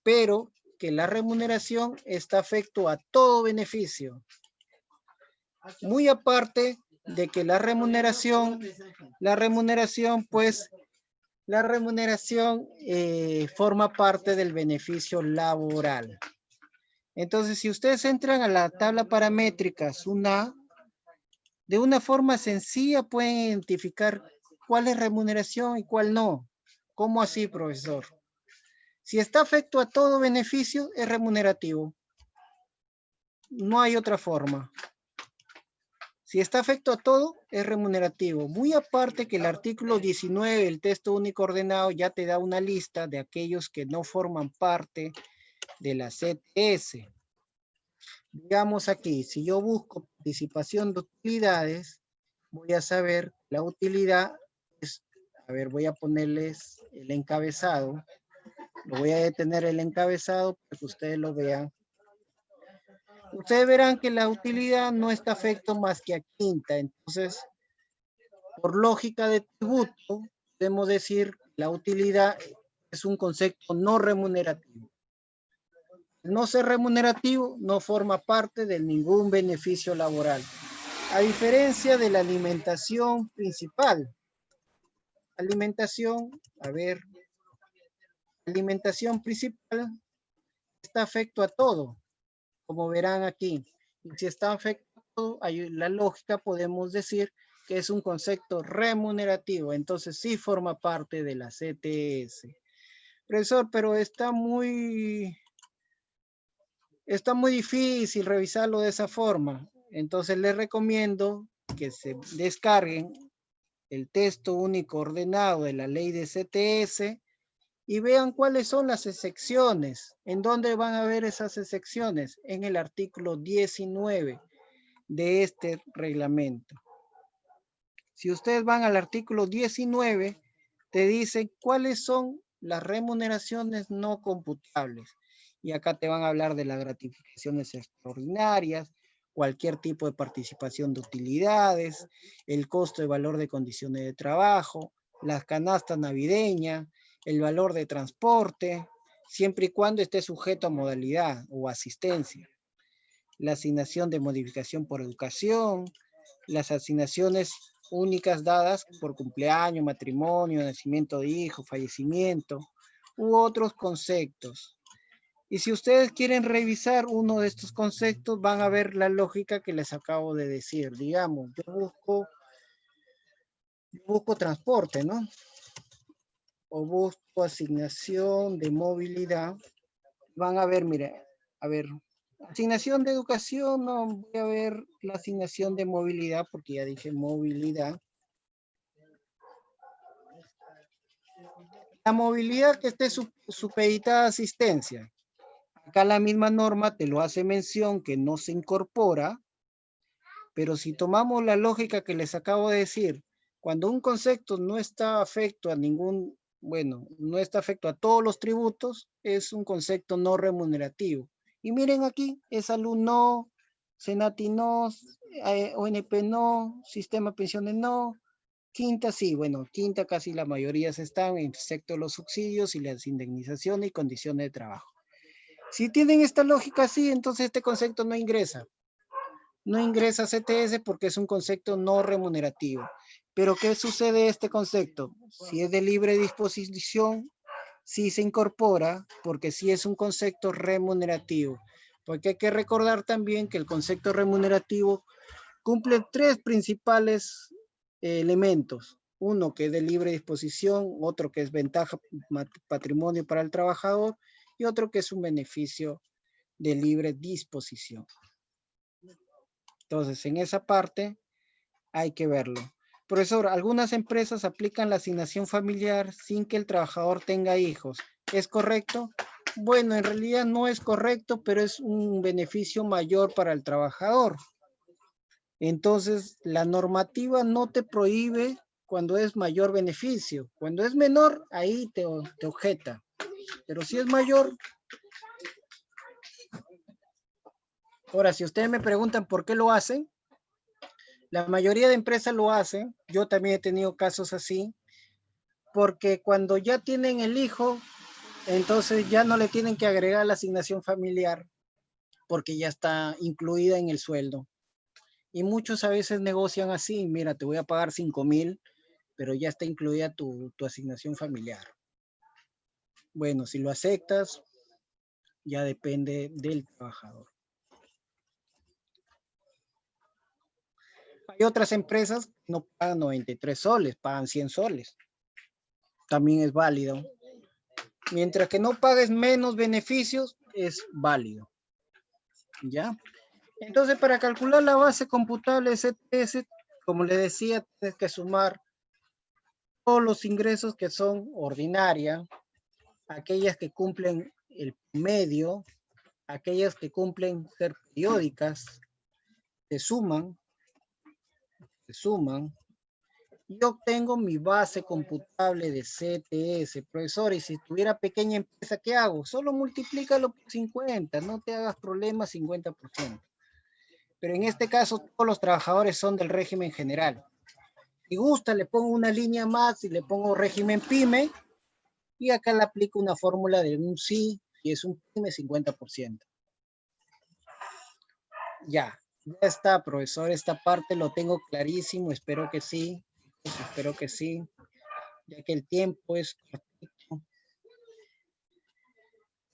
Pero que la remuneración está afecto a todo beneficio. Muy aparte de que la remuneración forma parte del beneficio laboral. Entonces, si ustedes entran a la tabla paramétrica SUNA, de una forma sencilla pueden identificar cuál es remuneración y cuál no. ¿Cómo así, profesor? Si está afecto a todo beneficio, es remunerativo. No hay otra forma. Si está afecto a todo, es remunerativo. Muy aparte que el artículo 19 del texto único ordenado ya te da una lista de aquellos que no forman parte de la CTS. Digamos aquí, si yo busco participación de utilidades, voy a saber la utilidad es, a ver, voy a ponerles el encabezado. Lo voy a detener el encabezado para que ustedes lo vean. Ustedes verán que la utilidad no está afecto más que a quinta. Entonces, por lógica de tributo, podemos decir que la utilidad es un concepto no remunerativo. No ser remunerativo no forma parte de ningún beneficio laboral. A diferencia de la alimentación principal. Alimentación, a ver, alimentación principal está afecto a todo, como verán aquí. Y si está afecto a todo, hay la lógica, podemos decir que es un concepto remunerativo. Entonces sí forma parte de la CTS. Profesor, pero está muy difícil revisarlo de esa forma. Entonces les recomiendo que se descarguen el texto único ordenado de la ley de CTS y vean cuáles son las excepciones. ¿En dónde van a ver esas excepciones? En el artículo 19 de este reglamento. Si ustedes van al artículo 19, te dice cuáles son las remuneraciones no computables. Y acá te van a hablar de las gratificaciones extraordinarias, cualquier tipo de participación de utilidades, el costo de valor de condiciones de trabajo, las canastas navideñas, el valor de transporte, siempre y cuando esté sujeto a modalidad o asistencia. La asignación de modificación por educación, las asignaciones únicas dadas por cumpleaños, matrimonio, nacimiento de hijo, fallecimiento, u otros conceptos. Y si ustedes quieren revisar uno de estos conceptos, van a ver la lógica que les acabo de decir. Digamos, yo busco transporte, ¿no? O busco asignación de movilidad. Van a ver, mire, a ver, asignación de educación, no, voy a ver la asignación de movilidad, porque ya dije movilidad. La movilidad que esté supeditada a asistencia. Acá la misma norma te lo hace mención que no se incorpora, pero si tomamos la lógica que les acabo de decir, cuando un concepto no está afecto a ningún, bueno, no está afecto a todos los tributos, es un concepto no remunerativo. Y miren aquí, es salud no, Senati no, ONP no, sistema de pensiones no, quinta sí, bueno, quinta casi la mayoría están, excepto los subsidios y las indemnizaciones y condiciones de trabajo. Si tienen esta lógica así, entonces este concepto no ingresa. No ingresa a CTS porque es un concepto no remunerativo. Pero ¿qué sucede este concepto? Si es de libre disposición, sí se incorpora porque sí es un concepto remunerativo. Porque hay que recordar también que el concepto remunerativo cumple tres principales elementos. Uno que es de libre disposición, otro que es ventaja patrimonio para el trabajador y otro que es un beneficio de libre disposición. Entonces, en esa parte hay que verlo. Profesor, algunas empresas aplican la asignación familiar sin que el trabajador tenga hijos. ¿Es correcto? Bueno, en realidad no es correcto, pero es un beneficio mayor para el trabajador. Entonces, la normativa no te prohíbe cuando es mayor beneficio. Cuando es menor, ahí te objeta. Pero si es mayor... Ahora, si ustedes me preguntan por qué lo hacen, la mayoría de empresas lo hacen. Yo también he tenido casos así. Porque cuando ya tienen el hijo, entonces ya no le tienen que agregar la asignación familiar porque ya está incluida en el sueldo. Y muchos a veces negocian así, mira, te voy a pagar 5,000, pero ya está incluida tu asignación familiar. Bueno, si lo aceptas, ya depende del trabajador. Hay otras empresas que no pagan 93 soles, pagan 100 soles. También es válido. Mientras que no pagues menos beneficios, es válido. ¿Ya? Entonces, para calcular la base computable de CTS, como le decía, tienes que sumar todos los ingresos que son ordinaria, aquellas que cumplen el medio, aquellas que cumplen ser periódicas, se suman, y obtengo mi base computable de CTS. Profesor, y si tuviera pequeña empresa, ¿qué hago? Solo multiplícalo por 50, no te hagas problemas, 50%. Pero en este caso, todos los trabajadores son del régimen general. Si gusta, le pongo una línea más y le pongo régimen PYME, y acá le aplico una fórmula de un sí, y es un PYME 50%. Ya está, profesor, esta parte lo tengo clarísimo, espero que sí, ya que el tiempo es cortito.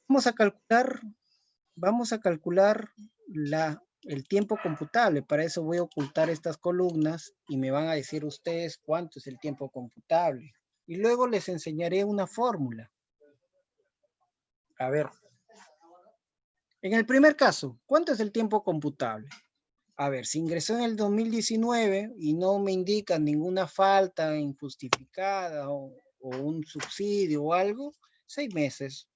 Vamos a calcular el tiempo computable. Para eso voy a ocultar estas columnas y me van a decir ustedes cuánto es el tiempo computable. Y luego les enseñaré una fórmula. A ver. En el primer caso, ¿cuánto es el tiempo computable? A ver, si ingresó en el 2019 y no me indican ninguna falta injustificada o un subsidio o algo, 6 meses.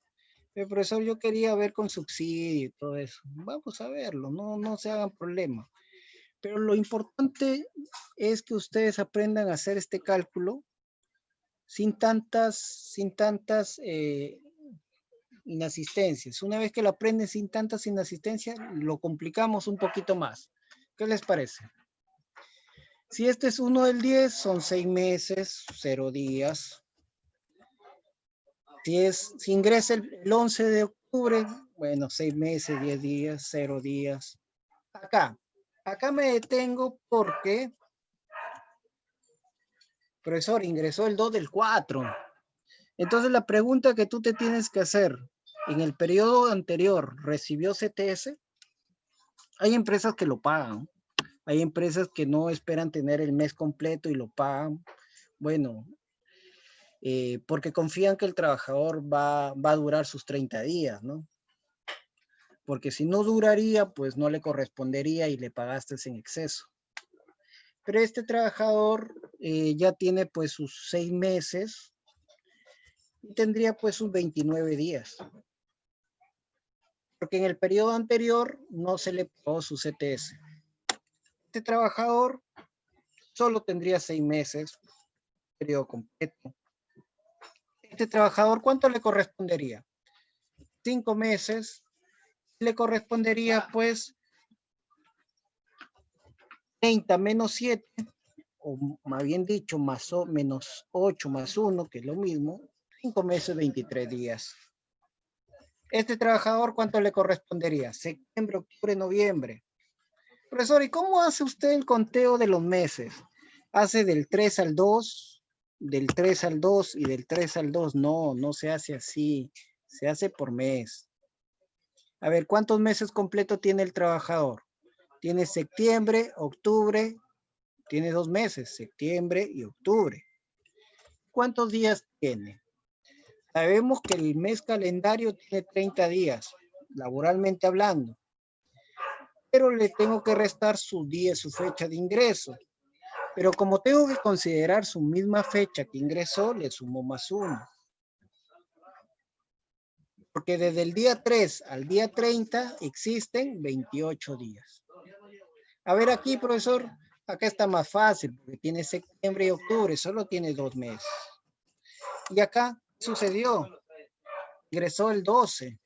Pero profesor, yo quería ver con subsidio y todo eso. Vamos a verlo, no se hagan problema. Pero lo importante es que ustedes aprendan a hacer este cálculo sin tantas inasistencias. Una vez que lo aprenden sin tantas inasistencias, lo complicamos un poquito más. ¿Qué les parece? Si este es 1 del 10, son 6 meses, 0 días. Si ingresa el 11 de octubre, bueno, 6 meses, 10 días, 0 días. Acá me detengo porque, profesor, ingresó el 2 del 4. Entonces la pregunta que tú te tienes que hacer, ¿en el periodo anterior recibió CTS? Hay empresas que lo pagan. Hay empresas que no esperan tener el mes completo y lo pagan. Bueno, porque confían que el trabajador va a durar sus 30 días, ¿no? Porque si no duraría, pues no le correspondería y le pagaste en exceso. Pero este trabajador ya tiene pues sus 6 meses y tendría pues sus 29 días. porque en el periodo anterior no se le pagó su CTS. Este trabajador solo tendría 6 meses, periodo completo. Este trabajador, ¿cuánto le correspondería? 5 meses. Le correspondería, pues, 30 menos 7, o más bien dicho, menos 8 más 1, que es lo mismo, 5 meses, 23 días. Este trabajador, ¿cuánto le correspondería? Septiembre, octubre, noviembre. Profesor, ¿y cómo hace usted el conteo de los meses? ¿Hace del 3 al 2, del 3 al 2 y del 3 al 2? No, no se hace así. Se hace por mes. A ver, ¿cuántos meses completos tiene el trabajador? Tiene septiembre, octubre, tiene 2 meses, septiembre y octubre. ¿Cuántos días tiene? Sabemos que el mes calendario tiene 30 días, laboralmente hablando. Pero le tengo que restar su día, su fecha de ingreso. Pero como tengo que considerar su misma fecha que ingresó, le sumo más 1. Porque desde el día 3 al día 30 existen 28 días. A ver aquí, profesor, acá está más fácil, porque tiene septiembre y octubre, solo tiene 2 meses. Y acá, ¿qué sucedió? Ingresó el 12.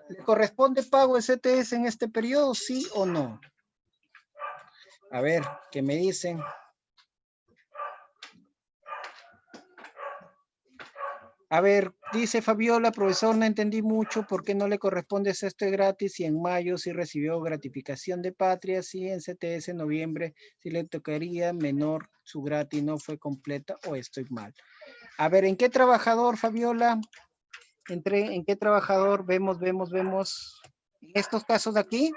¿Le corresponde pago STS en este periodo, sí o no? A ver, ¿qué me dicen? A ver, dice Fabiola, profesor, no entendí mucho por qué no le corresponde esto gratis y en mayo sí recibió gratificación de patria, sí en CTS en noviembre sí le tocaría menor, su gratis no fue completa o estoy mal. A ver, ¿en qué trabajador, Fabiola? ¿En qué trabajador? Vemos. En estos casos de aquí,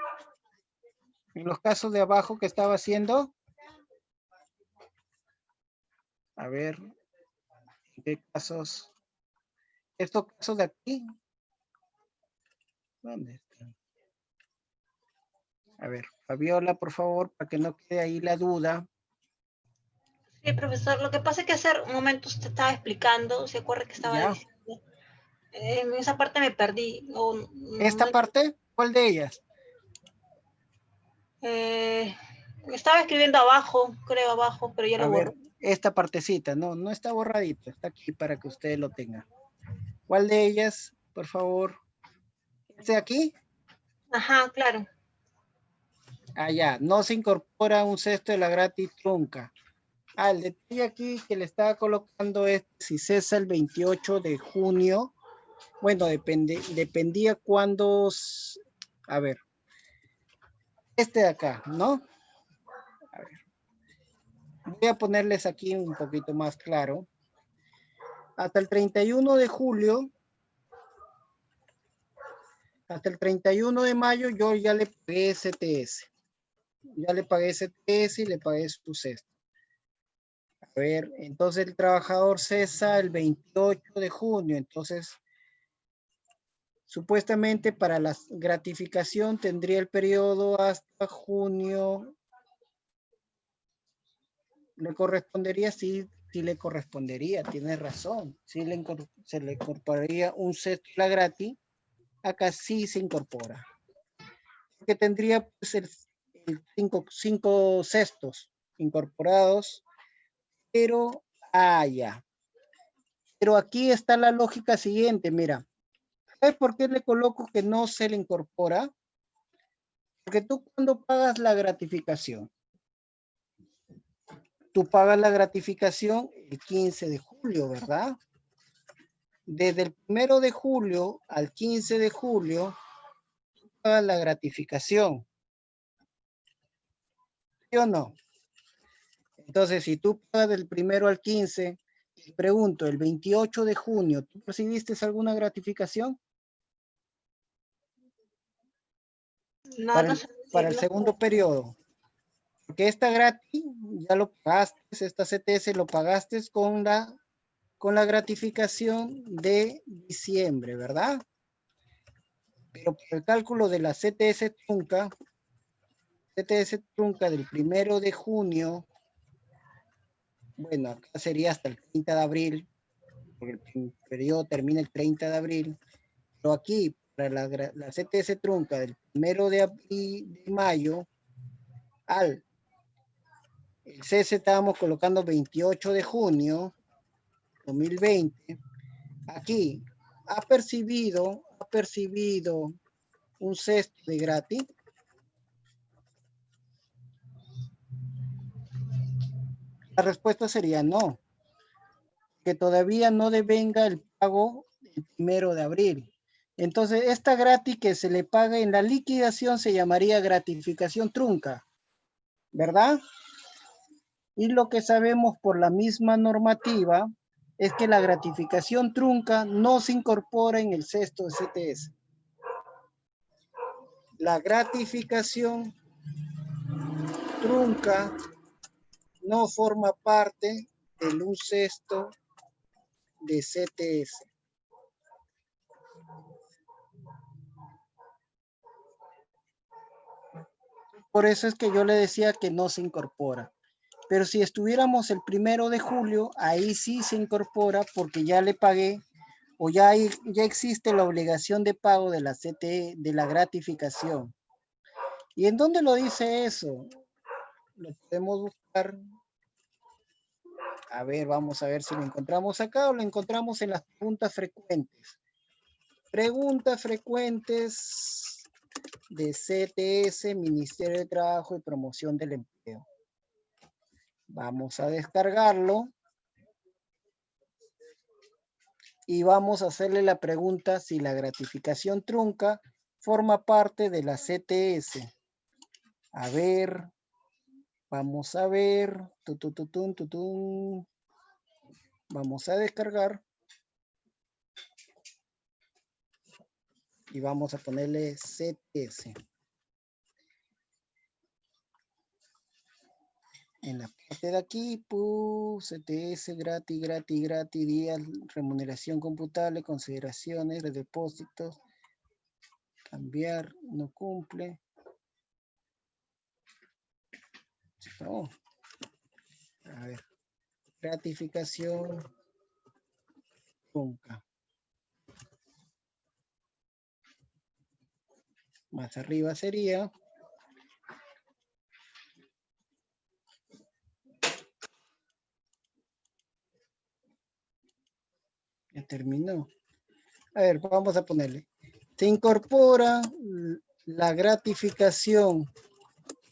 en los casos de abajo que estaba haciendo. A ver, ¿en qué casos? Estos casos de aquí. ¿Dónde están? A ver, Fabiola, por favor, para que no quede ahí la duda. Sí, profesor, lo que pasa es que hace un momento usted estaba explicando, ¿se acuerda que estaba ¿Ya? diciendo? En esa parte me perdí. ¿Esta parte? ¿Cuál de ellas? Estaba escribiendo abajo, creo abajo, pero ya A lo ver, borré. esta partecita, no está borradito, está aquí para que usted lo tenga. ¿Cuál de ellas, por favor? ¿Este de aquí? Ajá, claro. Ah, ya, no se incorpora un cesto de la gratis trunca. Ah, el detalle aquí que le estaba colocando es si cesa el 28 de junio. Bueno, dependía cuándo. A ver, este de acá, ¿no? A ver, voy a ponerles aquí un poquito más claro. Hasta el 31 de julio, hasta el 31 de mayo, yo ya le pagué STS. Ya le pagué STS y le pagué su cesto. A ver, entonces el trabajador cesa el 28 de junio, entonces supuestamente para la gratificación tendría el periodo hasta junio. ¿Le correspondería? Sí, sí le correspondería, tiene razón. Sí se le incorporaría un cesto de la gratis. Acá sí se incorpora. Porque tendría pues el cinco cestos incorporados, pero ya. Pero aquí está la lógica siguiente, mira. ¿Sabes por qué le coloco que no se le incorpora? Porque tú cuando pagas la gratificación, tú pagas la gratificación el 15 de julio, ¿verdad? Desde el 1 de julio al 15 de julio, tú pagas la gratificación. ¿Sí o no? Entonces, si tú pagas del 1 al 15, te pregunto, el 28 de junio, ¿tú recibiste alguna gratificación? No, Para no el, sé, para el no sé. segundo periodo. Porque esta gratis ya lo pagaste, esta CTS lo pagaste con la gratificación de diciembre, ¿verdad? Pero por el cálculo de la CTS del 1 de junio, bueno, acá sería hasta el 30 de abril, porque el periodo termina el 30 de abril, pero aquí, para la CTS trunca del 1 de mayo al el cese estábamos colocando 28 de junio 2020. Aquí ha percibido un cesto de gratis. La respuesta sería no, que todavía no devenga el pago el 1 de abril. Entonces, esta gratis que se le paga en la liquidación se llamaría gratificación trunca, ¿verdad? Y lo que sabemos por la misma normativa es que la gratificación trunca no se incorpora en el cesto de CTS. La gratificación trunca no forma parte del un cesto de CTS. Por eso es que yo le decía que no se incorpora. Pero si estuviéramos el 1 de julio, ahí sí se incorpora porque ya le pagué o ya existe la obligación de pago de la CTE, de la gratificación. ¿Y en dónde lo dice eso? Lo podemos buscar. A ver, vamos a ver si lo encontramos acá o lo encontramos en las preguntas frecuentes. Preguntas frecuentes de CTS, Ministerio de Trabajo y Promoción del Empleo. Vamos a descargarlo. Y vamos a hacerle la pregunta si la gratificación trunca forma parte de la CTS. A ver, vamos a ver. Vamos a descargar. Y vamos a ponerle CTS. En la parte de aquí, CTS, gratis, días, remuneración computable, consideraciones, de depósitos, cambiar, no cumple. No. A ver, gratificación trunca. Más arriba sería ya terminó. A ver, vamos a ponerle. Se incorpora la gratificación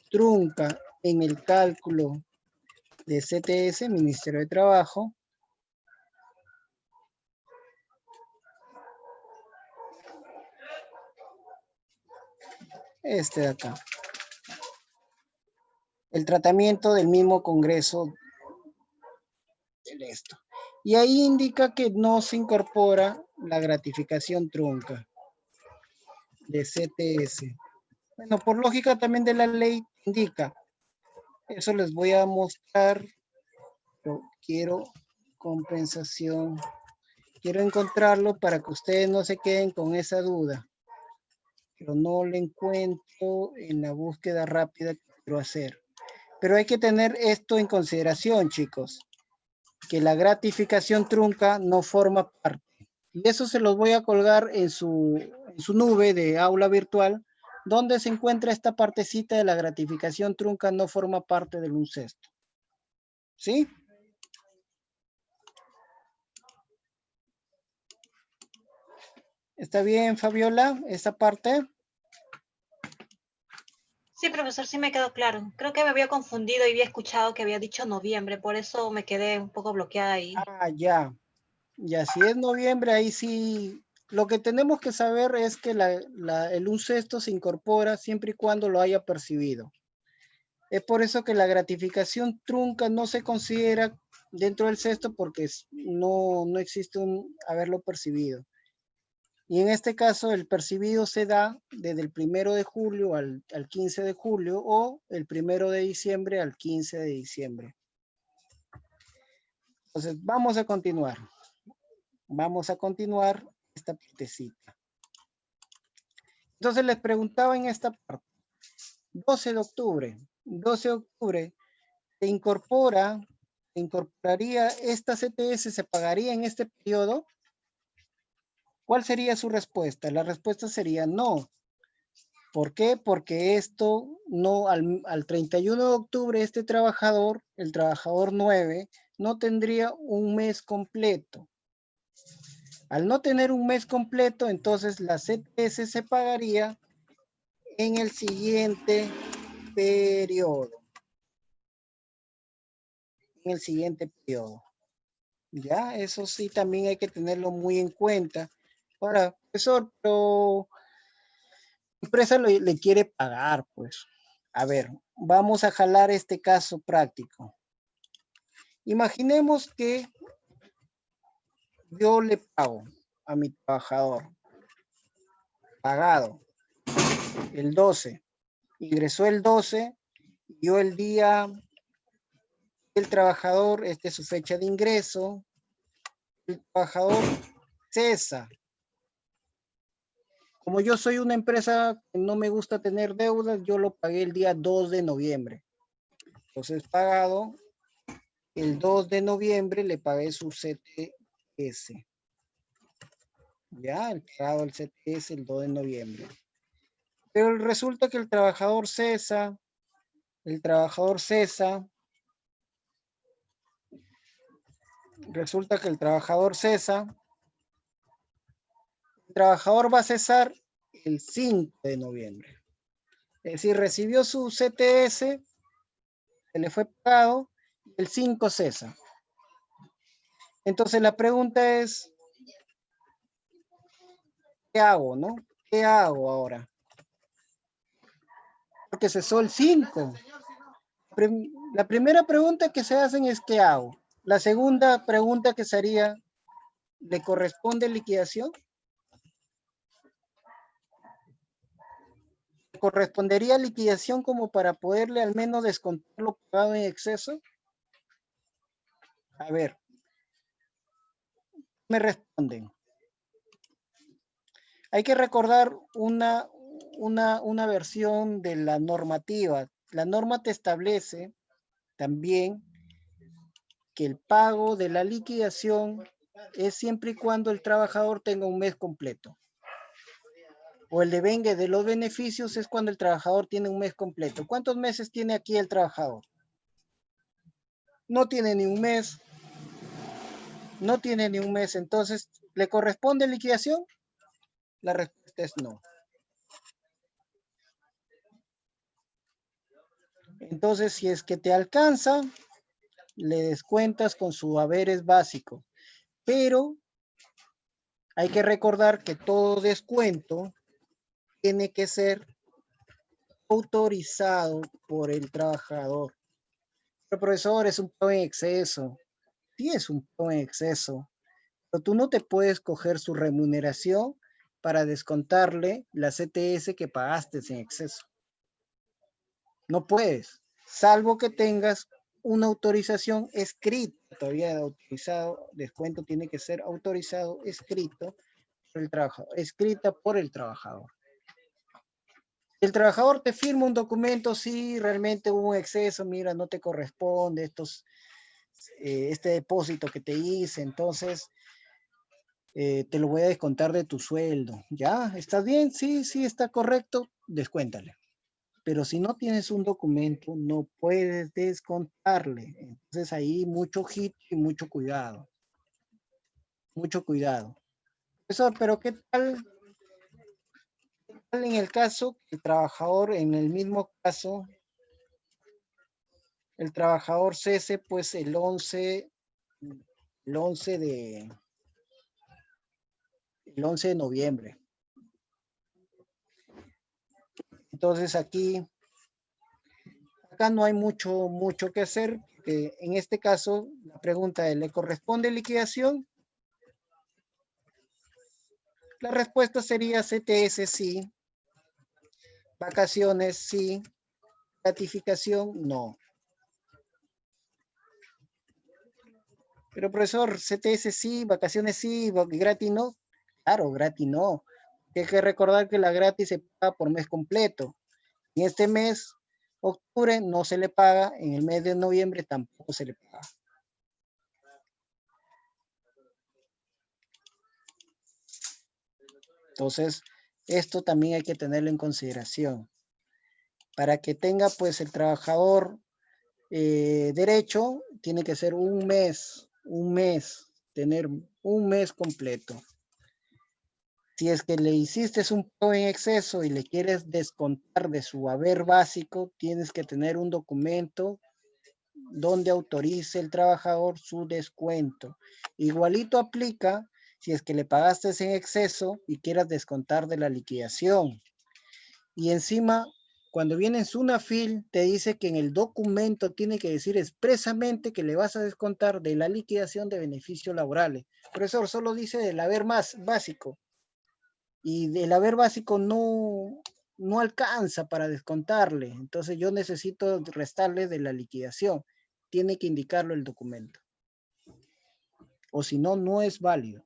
trunca en el cálculo de CTS, Ministerio de Trabajo. Este de acá. El tratamiento del mismo Congreso del esto. Y ahí indica que no se incorpora la gratificación trunca de CTS. Bueno, por lógica también de la ley indica. Eso les voy a mostrar. Pero quiero compensación. Quiero encontrarlo para que ustedes no se queden con esa duda. Pero no lo encuentro en la búsqueda rápida que quiero hacer. Pero hay que tener esto en consideración, chicos. Que la gratificación trunca no forma parte. Y eso se los voy a colgar en su nube de aula virtual, donde se encuentra esta partecita de la gratificación trunca no forma parte del un cesto. ¿Sí? ¿Está bien, Fabiola, esa parte? Sí, profesor, sí me quedó claro. Creo que me había confundido y había escuchado que había dicho noviembre, por eso me quedé un poco bloqueada ahí. Ah, ya. Ya, si es noviembre, ahí sí. Lo que tenemos que saber es que el un cesto se incorpora siempre y cuando lo haya percibido. Es por eso que la gratificación trunca no se considera dentro del cesto porque no existe un haberlo percibido. Y en este caso el percibido se da desde el 1 de julio al 15 de julio o el 1 de diciembre al 15 de diciembre. Entonces vamos a continuar. Vamos a continuar esta partecita. Entonces les preguntaba en esta parte. 12 de octubre. 12 de octubre se incorporaría esta CTS, se pagaría en este periodo. ¿Cuál sería su respuesta? La respuesta sería no. ¿Por qué? Porque esto no, al 31 de octubre, este trabajador, el trabajador 9, no tendría un mes completo. Al no tener un mes completo, entonces la CTS se pagaría en el siguiente periodo. En el siguiente periodo. Ya, eso sí también hay que tenerlo muy en cuenta. Ahora, profesor, pero la empresa le quiere pagar, pues. A ver, vamos a jalar este caso práctico. Imaginemos que yo le pago a mi trabajador, pagado, el 12. Ingresó el 12, yo el día del trabajador, esta es su fecha de ingreso, el trabajador cesa. Como yo soy una empresa que no me gusta tener deudas, yo lo pagué el día 2 de noviembre. Entonces, pagado el 2 de noviembre, le pagué su CTS. Ya, el pagado del CTS el 2 de noviembre. Pero resulta que el trabajador cesa, resulta que el trabajador va a cesar el 5 de noviembre. Es decir, recibió su CTS, se le fue pagado, el 5 cesa. Entonces la pregunta es, ¿qué hago, no? ¿Qué hago ahora? Porque cesó el 5. La primera pregunta que se hacen es ¿qué hago? La segunda pregunta que sería, ¿le corresponde liquidación? ¿Le correspondería liquidación como para poderle al menos descontar lo pagado en exceso? A ver, me responden. Hay que recordar una versión de la normativa. La norma te establece también que el pago de la liquidación es siempre y cuando el trabajador tenga un mes completo. O el devengue de los beneficios es cuando el trabajador tiene un mes completo. ¿Cuántos meses tiene aquí el trabajador? No tiene ni un mes. No tiene ni un mes. Entonces, ¿le corresponde liquidación? La respuesta es no. Entonces, si es que te alcanza, le descuentas con su haberes básico. Pero hay que recordar que todo descuento tiene que ser autorizado por el trabajador. Pero profesor, es un pago en exceso. Sí, es un pago en exceso. Pero tú no te puedes coger su remuneración para descontarle la CTS que pagaste en exceso. No puedes, salvo que tengas una autorización escrita. Todavía autorizado, descuento tiene que ser autorizado, escrito por el trabajador, escrita por el trabajador. El trabajador te firma un documento, sí, realmente hubo un exceso, mira, no te corresponde este depósito que te hice, entonces te lo voy a descontar de tu sueldo. ¿Ya? ¿Estás bien? Sí, sí, está correcto, descuéntale. Pero si no tienes un documento, no puedes descontarle. Entonces ahí mucho ojito y mucho cuidado. Mucho cuidado. Profesor, pero ¿qué tal en el caso que el trabajador, en el mismo caso, el trabajador cese pues el 11 de noviembre? Entonces acá no hay mucho que hacer. En este caso, la pregunta es, ¿le corresponde liquidación? La respuesta sería CTS sí, vacaciones sí, gratificación no. Pero profesor, CTS sí, vacaciones sí, gratis no. Claro, gratis no. Hay que recordar que la gratis se paga por mes completo. En este mes, octubre, no se le paga. En el mes de noviembre tampoco se le paga. Entonces, esto también hay que tenerlo en consideración. Para que tenga pues el trabajador derecho, tiene que ser un mes, tener un mes completo. Si es que le hiciste un pago en exceso y le quieres descontar de su haber básico, tienes que tener un documento donde autorice el trabajador su descuento. Igualito aplica si es que le pagaste en exceso y quieras descontar de la liquidación. Y encima, cuando viene en Sunafil, te dice que en el documento tiene que decir expresamente que le vas a descontar de la liquidación de beneficios laborales. Profesor, solo dice del haber más básico. Y del haber básico no alcanza para descontarle. Entonces yo necesito restarle de la liquidación. Tiene que indicarlo el documento. O si no, no es válido.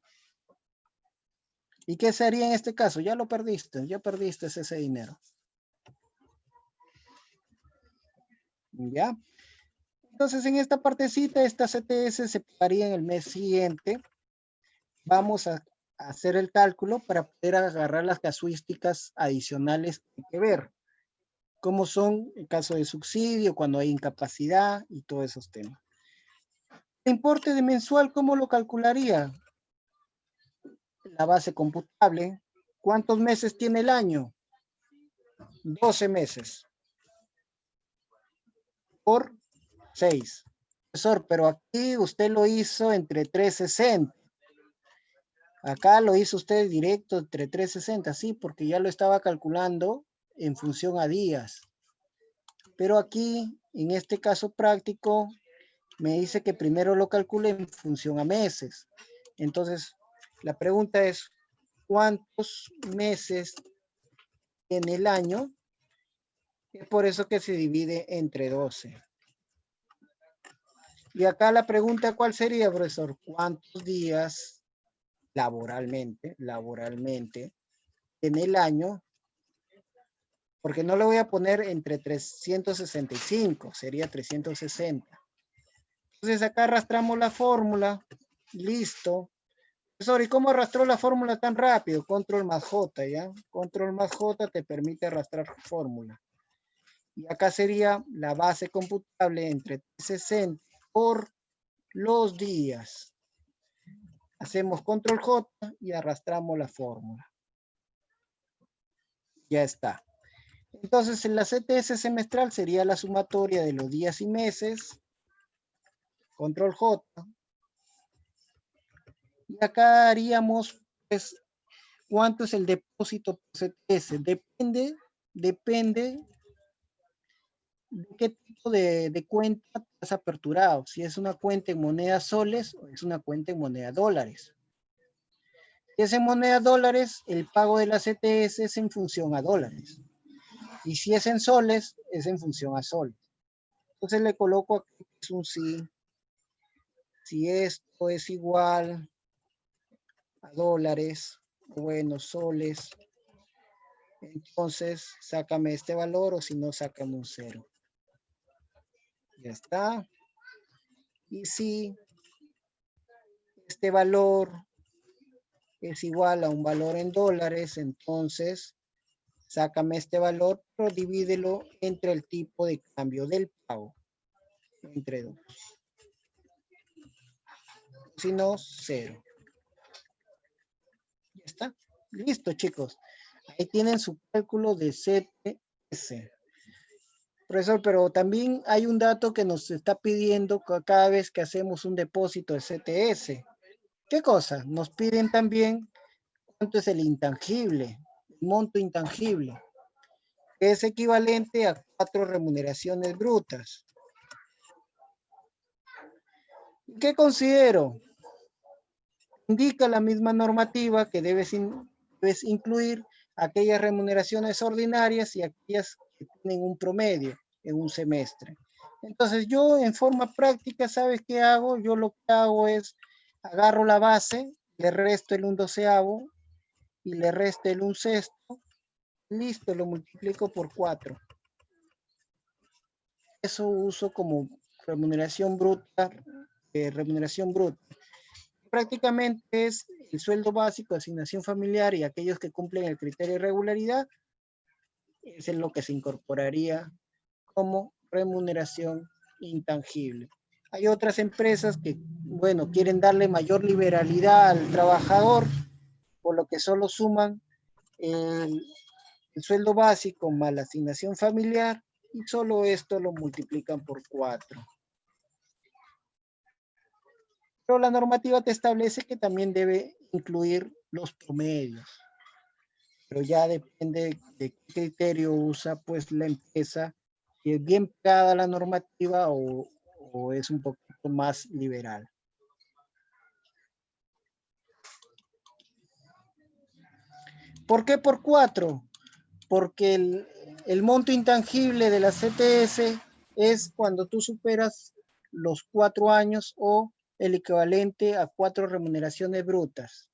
¿Y qué sería en este caso? Ya lo perdiste, ya perdiste ese dinero. ¿Ya? Entonces en esta partecita, esta CTS se pagaría en el mes siguiente. Vamos a hacer el cálculo para poder agarrar las casuísticas adicionales que hay que ver. Como son el caso de subsidio, cuando hay incapacidad y todos esos temas. El importe de mensual, ¿cómo lo calcularía? La base computable. ¿Cuántos meses tiene el año? 12 meses. Por 6. Profesor, pero aquí usted lo hizo entre 360. Acá lo hizo usted directo entre 360, sí, porque ya lo estaba calculando en función a días. Pero aquí, en este caso práctico, me dice que primero lo calcule en función a meses. Entonces, la pregunta es, ¿cuántos meses en el año? Es por eso que se divide entre 12. Y acá la pregunta, ¿cuál sería, profesor? ¿Cuántos días laboralmente en el año? Porque no le voy a poner entre 365, sería 360. Entonces acá arrastramos la fórmula, listo. Profesor, ¿y cómo arrastró la fórmula tan rápido? Control más J, ¿ya? Control más J te permite arrastrar fórmula. Y acá sería la base computable entre 60 por los días. Hacemos control J y arrastramos la fórmula. Ya está. Entonces, en la CTS semestral sería la sumatoria de los días y meses. Control J. Y acá haríamos, pues, ¿cuánto es el depósito por CTS? Depende de qué tipo de cuenta has aperturado. Si es una cuenta en monedas soles o es una cuenta en moneda dólares. Si es en moneda dólares, el pago de la CTS es en función a dólares. Y si es en soles, es en función a soles. Entonces le coloco aquí que es un sí. Si esto es igual a dólares, bueno, soles, entonces sácame este valor o si no, sácame un 0. Ya está. Y si este valor es igual a un valor en dólares, entonces sácame este valor, pero divídelo entre el tipo de cambio del pago. Entre 2. Si no, 0. Ya está. Listo, chicos. Ahí tienen su cálculo de CTS. Profesor, pero también hay un dato que nos está pidiendo cada vez que hacemos un depósito de CTS. ¿Qué cosa? Nos piden también cuánto es el intangible, el monto intangible, que es equivalente a 4 remuneraciones brutas. ¿Qué considero? Indica la misma normativa que debes incluir aquellas remuneraciones ordinarias y aquellas que tienen un promedio en un semestre. Entonces yo en forma práctica, ¿sabes qué hago? Yo lo que hago es agarro la base, le resto el 1/12 y le resto el 1/6. Listo, lo multiplico por 4. Eso uso como remuneración bruta. Prácticamente es el sueldo básico, asignación familiar y aquellos que cumplen el criterio de regularidad, es en lo que se incorporaría como remuneración intangible. Hay otras empresas que, bueno, quieren darle mayor liberalidad al trabajador, por lo que solo suman el sueldo básico más la asignación familiar y solo esto lo multiplican por 4. Pero la normativa te establece que también debe incluir los promedios. Pero ya depende de qué criterio usa pues la empresa, si es bien pegada a la normativa o es un poquito más liberal. ¿Por qué por 4? Porque el monto intangible de la CTS es cuando tú superas los 4 años o el equivalente a 4 remuneraciones brutas.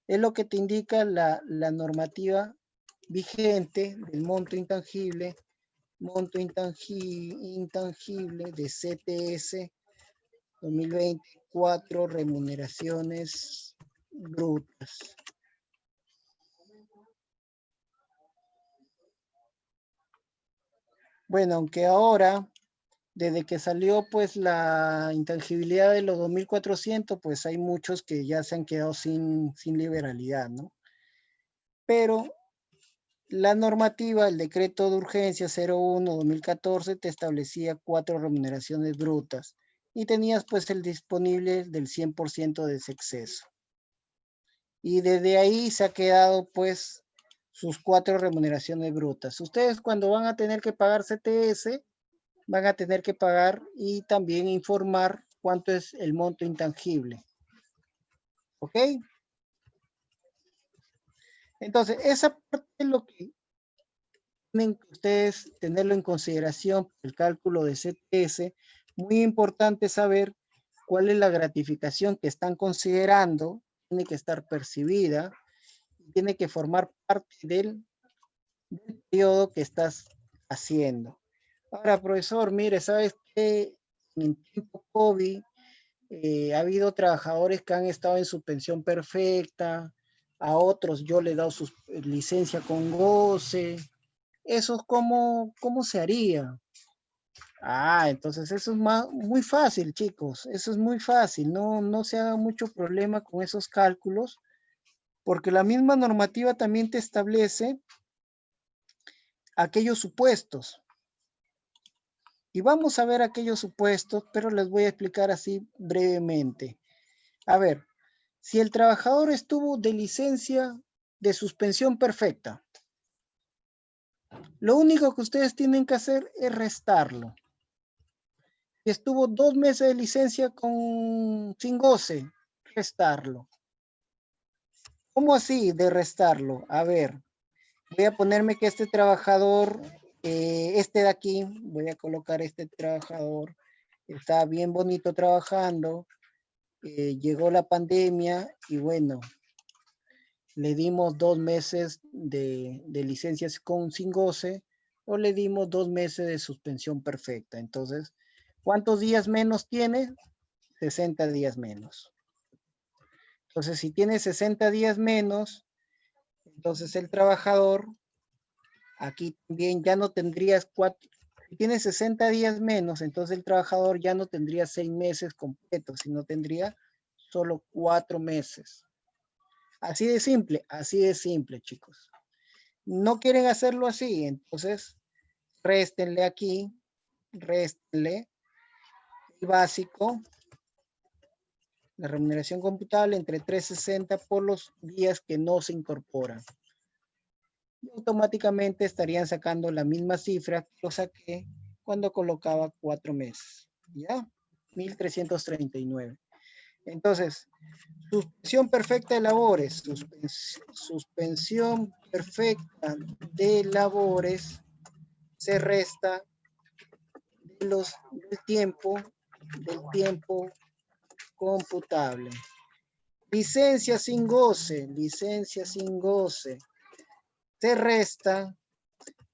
Es lo que te indica la normativa vigente del monto intangible de CTS 2024, remuneraciones brutas. Bueno, aunque ahora, desde que salió pues la intangibilidad de los 2.400, pues hay muchos que ya se han quedado sin liberalidad, ¿no? Pero la normativa, el decreto de urgencia 01-2014 te establecía 4 remuneraciones brutas y tenías pues el disponible del 100% de ese exceso. Y desde ahí se ha quedado pues sus 4 remuneraciones brutas. Ustedes cuando van a tener que pagar CTS, van a tener que pagar y también informar cuánto es el monto intangible. ¿Ok? Entonces, esa parte es lo que tienen que ustedes tenerlo en consideración, el cálculo de CTS. Muy importante saber cuál es la gratificación que están considerando, tiene que estar percibida, tiene que formar parte del periodo que estás haciendo. Ahora, profesor, mire, ¿sabes qué? En tiempo COVID ha habido trabajadores que han estado en suspensión perfecta, a otros yo le he dado su licencia con goce. ¿Eso cómo se haría? Ah, entonces eso es muy fácil, chicos. Eso es muy fácil. No se haga mucho problema con esos cálculos, porque la misma normativa también te establece aquellos supuestos. Y vamos a ver aquellos supuestos, pero les voy a explicar así brevemente. A ver, si el trabajador estuvo de licencia de suspensión perfecta, lo único que ustedes tienen que hacer es restarlo. Si estuvo 2 meses de licencia sin goce, restarlo. ¿Cómo así de restarlo? A ver, voy a ponerme que este trabajador, este de aquí, voy a colocar este trabajador, está bien bonito trabajando, llegó la pandemia y bueno, le dimos 2 meses de licencias sin goce o le dimos 2 meses de suspensión perfecta. Entonces, ¿cuántos días menos tiene? 60 días menos. Entonces, si tiene 60 días menos, entonces el trabajador, aquí también ya no tendrías si tiene 60 días menos, entonces el trabajador ya no tendría 6 meses completos, sino tendría solo 4 meses. Así de simple, chicos. No quieren hacerlo así, entonces réstenle aquí, réstenle el básico, la remuneración computable entre 360 por los días que no se incorporan. Y automáticamente estarían sacando la misma cifra que lo saqué cuando colocaba 4 meses. ¿Ya? 1.339. Entonces, suspensión perfecta de labores. Suspensión perfecta de labores se resta del tiempo computable. Licencia sin goce se resta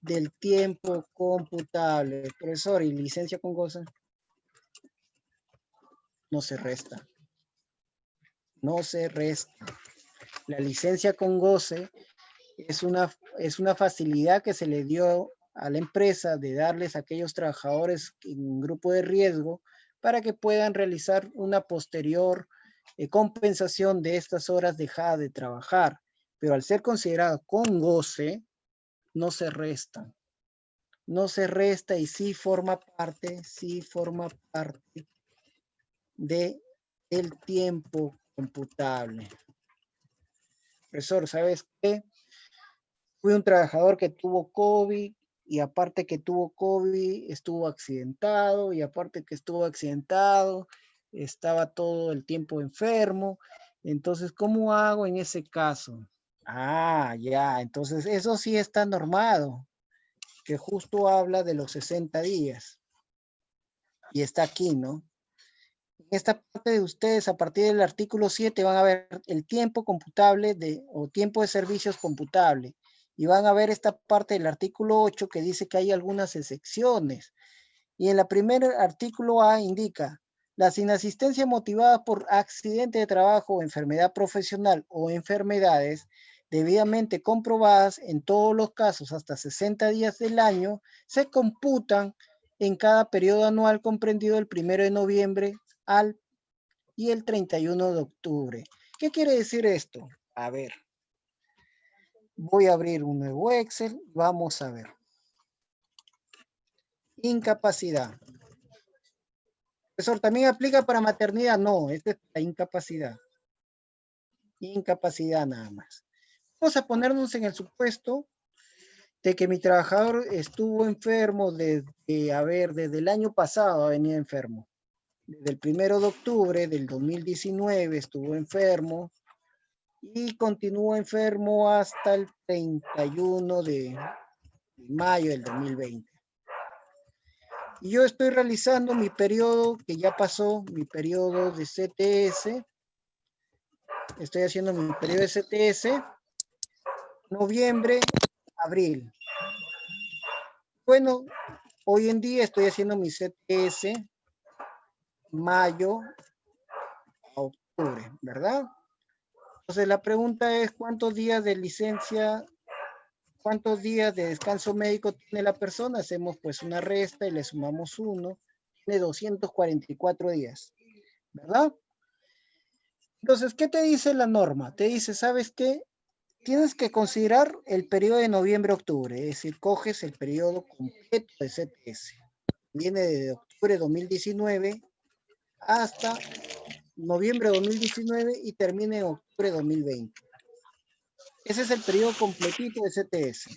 del tiempo computable. Profesor, ¿y licencia con goce? No se resta. No se resta. La licencia con goce es una facilidad que se le dio a la empresa de darles a aquellos trabajadores en grupo de riesgo para que puedan realizar una posterior compensación de estas horas dejadas de trabajar. Pero al ser considerado con goce, no se resta. No se resta y sí forma parte de el tiempo computable. Profesor, ¿sabes qué? Fui un trabajador que tuvo COVID y aparte que tuvo COVID, estuvo accidentado y aparte que estuvo accidentado, estaba todo el tiempo enfermo. Entonces, ¿cómo hago en ese caso? Ah, ya, entonces eso sí está normado, que justo habla de los 60 días. Y está aquí, ¿no? En esta parte de ustedes, a partir del artículo 7, van a ver el tiempo computable o tiempo de servicios computable. Y van a ver esta parte del artículo 8 que dice que hay algunas excepciones. Y en la primera artículo A indica, las inasistencias motivadas por accidente de trabajo, enfermedad profesional o enfermedades debidamente comprobadas en todos los casos hasta 60 días del año, se computan en cada periodo anual comprendido el 1 de noviembre y el 31 de octubre. ¿Qué quiere decir esto? A ver. Voy a abrir un nuevo Excel. Vamos a ver. Incapacidad. Profesor, ¿también aplica para maternidad? No, esta es la incapacidad. Incapacidad nada más. Vamos a ponernos en el supuesto de que mi trabajador estuvo enfermo desde el año pasado ha venido enfermo. Desde el 1 de octubre del 2019 estuvo enfermo y continuó enfermo hasta el 31 de mayo del 2020. Y yo estoy realizando mi periodo que ya pasó, mi periodo de CTS. Estoy haciendo mi periodo de CTS, noviembre, abril. Bueno, hoy en día estoy haciendo mi CTS, mayo a octubre, ¿verdad? Entonces la pregunta es, ¿cuántos días de licencia, cuántos días de descanso médico tiene la persona? Hacemos pues una resta y le sumamos 1. Tiene 244 días, ¿verdad? Entonces, ¿qué te dice la norma? Te dice, ¿sabes qué? Tienes que considerar el periodo de noviembre-octubre, es decir, coges el periodo completo de CTS. Viene de octubre de 2019 hasta noviembre de 2019 y termina en octubre de 2020. Ese es el periodo completito de CTS.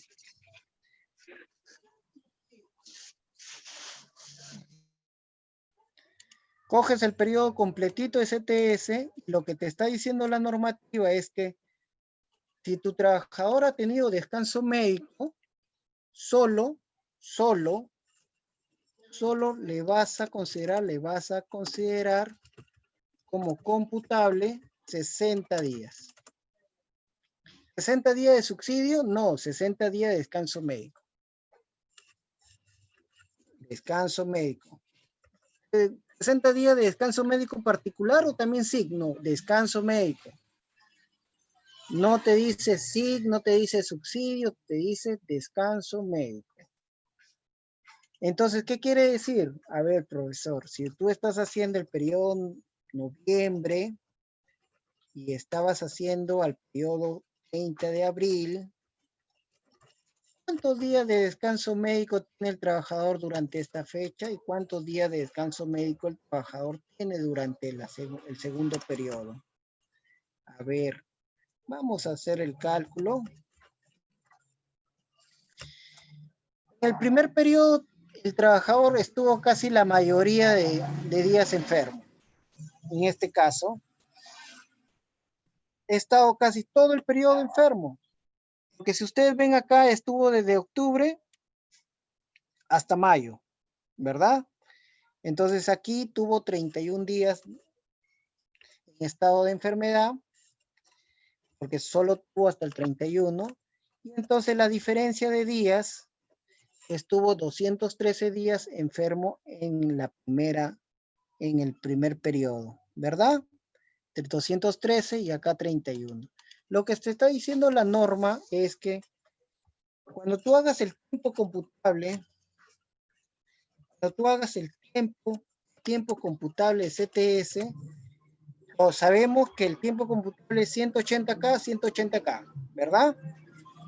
Coges el periodo completito de CTS, lo que te está diciendo la normativa es que si tu trabajador ha tenido descanso médico, solo le vas a considerar como computable 60 días. 60 días de subsidio, no, 60 días de descanso médico. Descanso médico. 60 días de descanso médico particular o también SIG, no, descanso médico. No te dice SIG, no te dice subsidio, te dice descanso médico. Entonces, ¿qué quiere decir? A ver, profesor, si tú estás haciendo el periodo noviembre y estabas haciendo al periodo 30 de abril, ¿cuántos días de descanso médico tiene el trabajador durante esta fecha y cuántos días de descanso médico el trabajador tiene durante el segundo periodo? A ver, vamos a hacer el cálculo. En el primer periodo, el trabajador estuvo casi la mayoría de días enfermo. En este caso, he estado casi todo el periodo enfermo. Porque si ustedes ven acá, estuvo desde octubre hasta mayo, ¿verdad? Entonces aquí tuvo 31 días en estado de enfermedad, porque solo tuvo hasta el 31. Y entonces la diferencia de días estuvo 213 días enfermo en el primer periodo, ¿verdad? 213 y acá 31. Lo que te está diciendo la norma es que cuando tú hagas el tiempo computable, cuando tú hagas el tiempo computable de CTS, sabemos que el tiempo computable es 180K, 180K, ¿verdad?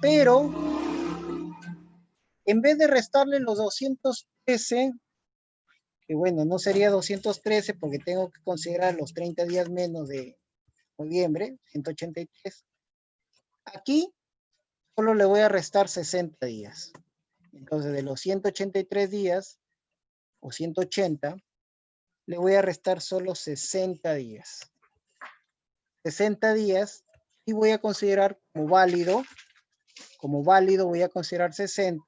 Pero en vez de restarle los 213, que bueno, no sería 213 porque tengo que considerar los 30 días menos de noviembre, 183. Aquí solo le voy a restar 60 días. Entonces, de los 183 días, o 180, le voy a restar solo 60 días. 60 días y voy a considerar como válido voy a considerar 60,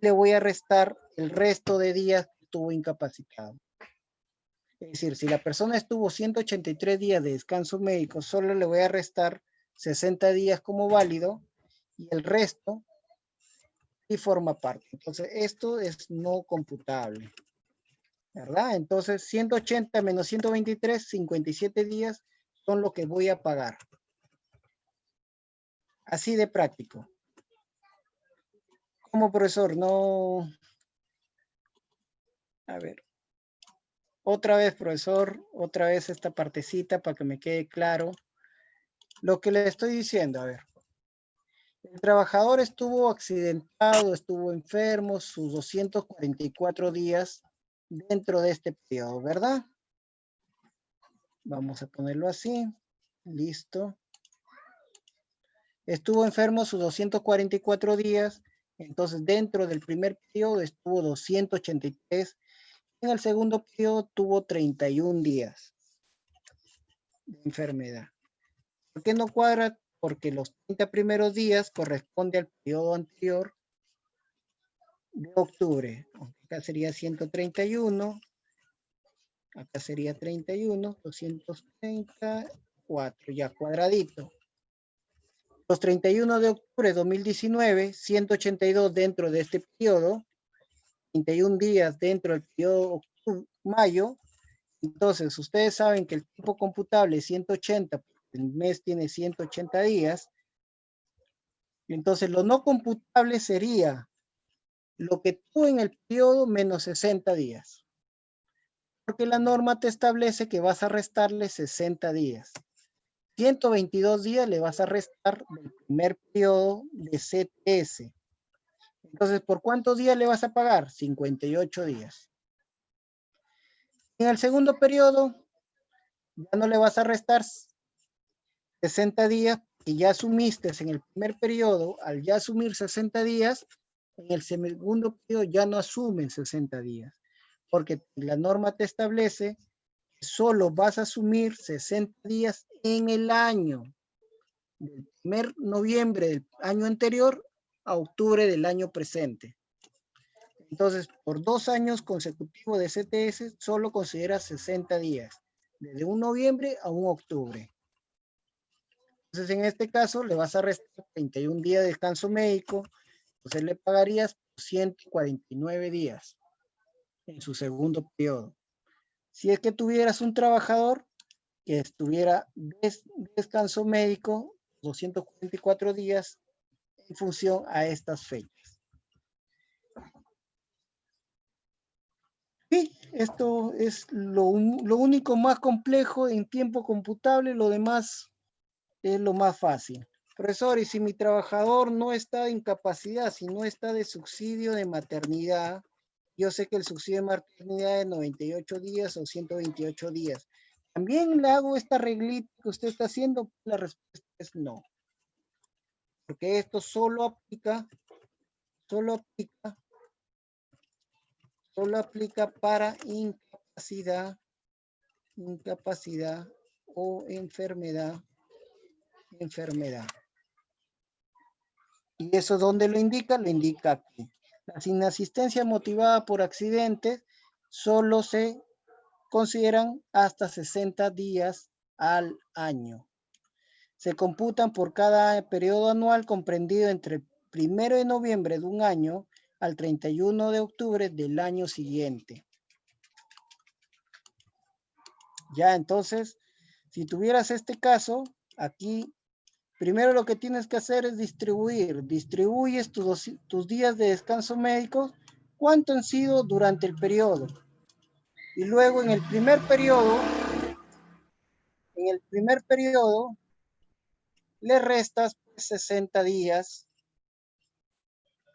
le voy a restar el resto de días que estuvo incapacitado. Es decir, si la persona estuvo 183 días de descanso médico, solo le voy a restar 60 días como válido y el resto sí forma parte. Entonces, esto es no computable, ¿verdad? Entonces, 180 menos 123, 57 días son lo que voy a pagar. Así de práctico. Como profesor, no... A ver. Otra vez, profesor, otra vez esta partecita para que me quede claro. Lo que le estoy diciendo, a ver. El trabajador estuvo accidentado, estuvo enfermo sus 244 días dentro de este periodo, ¿verdad? Vamos a ponerlo así. Listo. Estuvo enfermo sus 244 días. Entonces, dentro del primer periodo estuvo 283. En el segundo periodo tuvo 31 días de enfermedad. ¿Por qué no cuadra? Porque los 30 primeros días corresponde al periodo anterior de octubre. Acá sería 131. Acá sería 31, 234, ya cuadradito. Los 31 de octubre de 2019, 182 dentro de este periodo, 31 días dentro del periodo mayo. Entonces, ustedes saben que el tiempo computable es 180, el mes tiene 180 días. Entonces, lo no computable sería lo que tuvo en el periodo menos 60 días. Porque la norma te establece que vas a restarle 60 días. 122 días le vas a restar del primer periodo de CTS. Entonces, ¿por cuántos días le vas a pagar? 58 días. En el segundo periodo, ya no le vas a restar 60 días y ya asumiste en el primer periodo. Al ya asumir 60 días, en el segundo periodo ya no asumen 60 días. Porque la norma te establece que solo vas a asumir 60 días en el año. Del primer noviembre del año anterior a octubre del año presente. Entonces, por 2 años consecutivos de CTS, solo considera 60 días, desde un noviembre a un octubre. Entonces, en este caso, le vas a restar 31 días de descanso médico, entonces le pagarías 149 días en su segundo periodo. Si es que tuvieras un trabajador que estuviera descanso médico, 244 días en función a estas fechas. Sí, esto es lo único más complejo en tiempo computable, lo demás es lo más fácil. Profesor, y si mi trabajador no está de incapacidad, si no está de subsidio de maternidad, yo sé que el subsidio de maternidad es 98 días o 128 días. ¿También le hago esta reglita que usted está haciendo? La respuesta es no. Porque esto solo aplica para incapacidad o enfermedad. ¿Y eso dónde lo indica? Lo indica aquí. La inasistencia motivada por accidentes solo se consideran hasta 60 días al año. Se computan por cada periodo anual comprendido entre el 1 de noviembre de un año al 31 de octubre del año siguiente. Ya, entonces, si tuvieras este caso, aquí Primero lo que tienes que hacer es distribuir. Distribuyes tus días de descanso médico, cuánto han sido durante el periodo. Y luego en el primer periodo, le restas 60 días.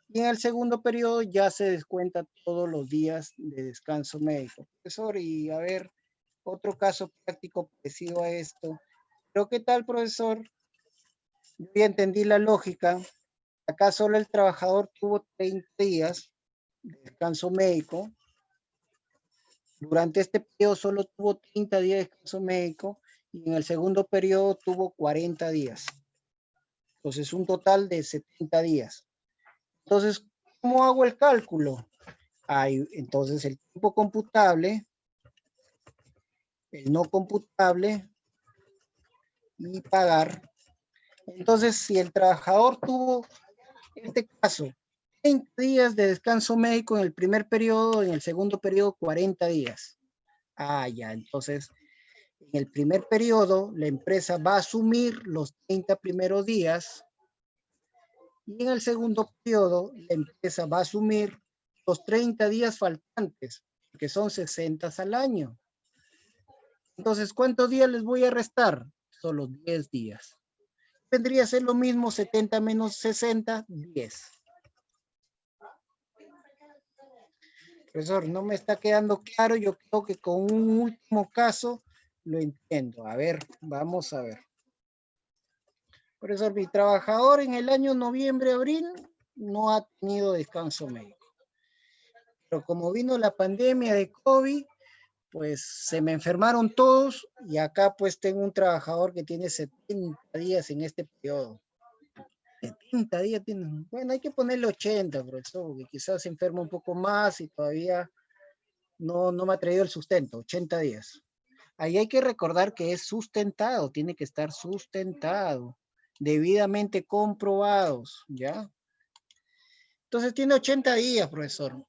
Y en el segundo periodo ya se descuenta todos los días de descanso médico. Profesor, y a ver, otro caso práctico parecido a esto. Pero ¿qué tal, profesor? Yo ya entendí la lógica. Acá solo el trabajador tuvo 30 días de descanso médico. Durante este periodo solo tuvo 30 días de descanso médico y en el segundo periodo tuvo 40 días. Entonces, un total de 70 días. Entonces, ¿cómo hago el cálculo? Entonces, el tiempo computable, el no computable y pagar. Entonces, si el trabajador tuvo, en este caso, 30 días de descanso médico en el primer periodo, en el segundo periodo 40 días. Ya, entonces, en el primer periodo, la empresa va a asumir los 30 primeros días y en el segundo periodo, la empresa va a asumir los 30 días faltantes, que son 60 al año. Entonces, ¿cuántos días les voy a restar? Solo 10 días. Vendría a ser lo mismo 70 menos 60, 10. Profesor, no me está quedando claro. Yo creo que con un último caso lo entiendo. A ver, vamos a ver. Profesor, mi trabajador en el año noviembre-abril no ha tenido descanso médico. Pero como vino la pandemia de COVID, pues se me enfermaron todos y acá pues tengo un trabajador que tiene 70 días en este periodo. 70 días tiene. Bueno, hay que ponerle 80, profesor, porque quizás se enferma un poco más y todavía no me ha traído el sustento, 80 días. Ahí hay que recordar que es sustentado, tiene que estar sustentado, debidamente comprobados, ¿ya? Entonces tiene 80 días, profesor.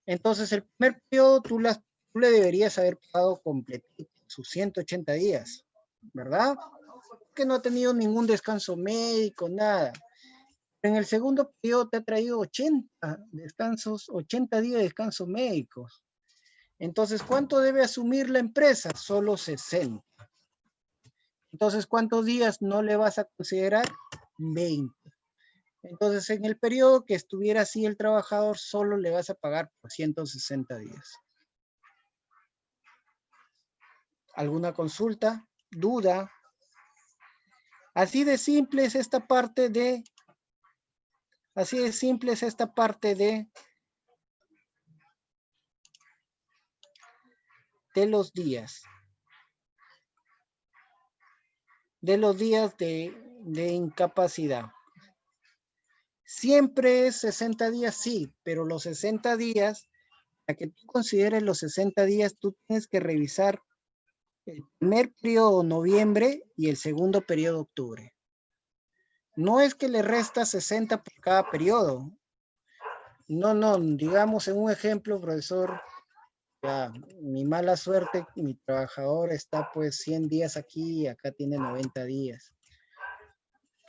Entonces el primer periodo tú le deberías haber pagado completito, sus 180 días, ¿verdad? Que no ha tenido ningún descanso médico, nada. En el segundo periodo te ha traído 80 descansos, 80 días de descanso médicos. Entonces, ¿cuánto debe asumir la empresa? Solo 60. Entonces, ¿cuántos días no le vas a considerar? 20. Entonces, en el periodo que estuviera así el trabajador, solo le vas a pagar por 160 días. ¿Alguna consulta? ¿Duda? Así de simple es esta parte de los días. De los días de incapacidad. Siempre es 60 días, sí, pero los 60 días, para que tú consideres los 60 días, tú tienes que revisar el primer periodo noviembre y el segundo periodo octubre. No es que le resta 60 por cada periodo. No, digamos en un ejemplo, profesor, ya, mi mala suerte, mi trabajador está pues 100 días aquí y acá tiene 90 días.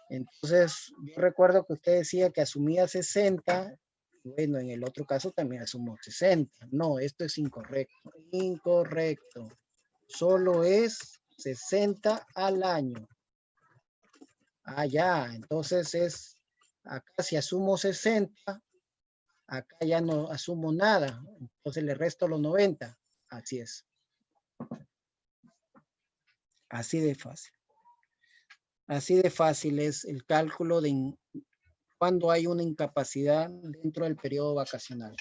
Entonces, yo recuerdo que usted decía que asumía 60, bueno, en el otro caso también asumo 60. No, esto es incorrecto. Incorrecto. Solo es 60 al año. Ya, entonces acá si asumo 60, acá ya no asumo nada. Entonces le resto los 90. Así es. Así de fácil. Así de fácil es el cálculo de cuando hay una incapacidad dentro del periodo vacacional.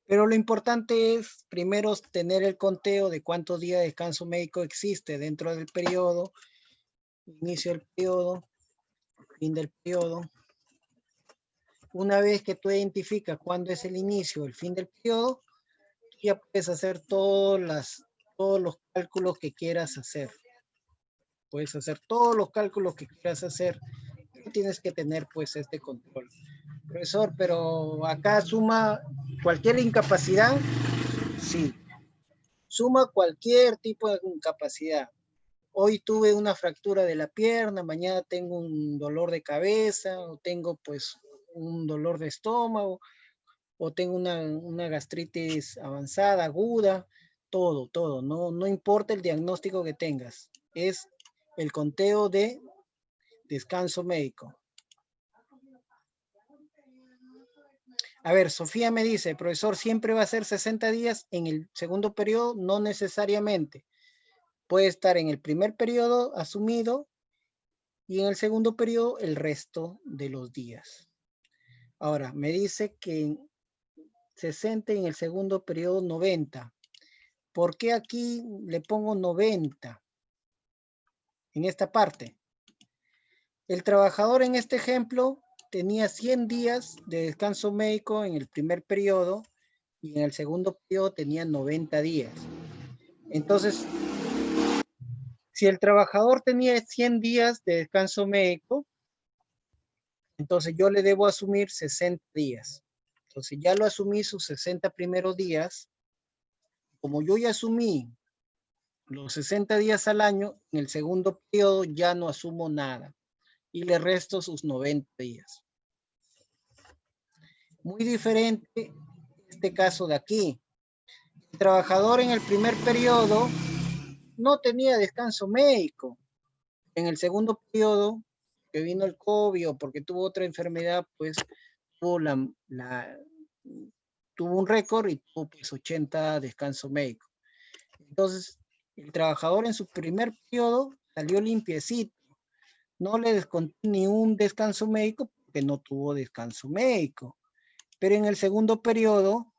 Pero lo importante es primero tener el conteo de cuántos días de descanso médico existe dentro del periodo, inicio del periodo, fin del periodo. Una vez que tú identificas cuándo es el inicio, el fin del periodo, ya puedes hacer todos los cálculos que quieras hacer. Puedes hacer todos los cálculos que quieras hacer. Tienes que tener pues este control. Profesor, pero acá suma cualquier incapacidad. Sí, Suma cualquier tipo de incapacidad. Hoy tuve una fractura de la pierna, mañana tengo un dolor de cabeza, o tengo pues un dolor de estómago, o tengo una gastritis avanzada, aguda, todo, no importa el diagnóstico que tengas, es el conteo de descanso médico. A ver, Sofía me dice, profesor, ¿siempre va a ser 60 días en el segundo periodo? No necesariamente. Puede estar en el primer periodo asumido y en el segundo periodo el resto de los días. Ahora, me dice que 60 en el segundo periodo 90. ¿Por qué aquí le pongo 90? En esta parte. El trabajador en este ejemplo tenía 100 días de descanso médico en el primer periodo y en el segundo periodo tenía 90 días. Entonces, si el trabajador tenía 100 días de descanso médico, entonces yo le debo asumir 60 días. Entonces ya lo asumí sus 60 primeros días. Como yo ya asumí los 60 días al año, en el segundo periodo ya no asumo nada y le resto sus 90 días. Muy diferente este caso de aquí. El trabajador en el primer periodo no tenía descanso médico. En el segundo periodo, que vino el COVID o porque tuvo otra enfermedad, pues tuvo, tuvo un récord y tuvo pues 80 descanso médico. Entonces, el trabajador en su primer periodo salió limpiecito. No le desconté ni un descanso médico porque no tuvo descanso médico. Pero en el segundo periodo,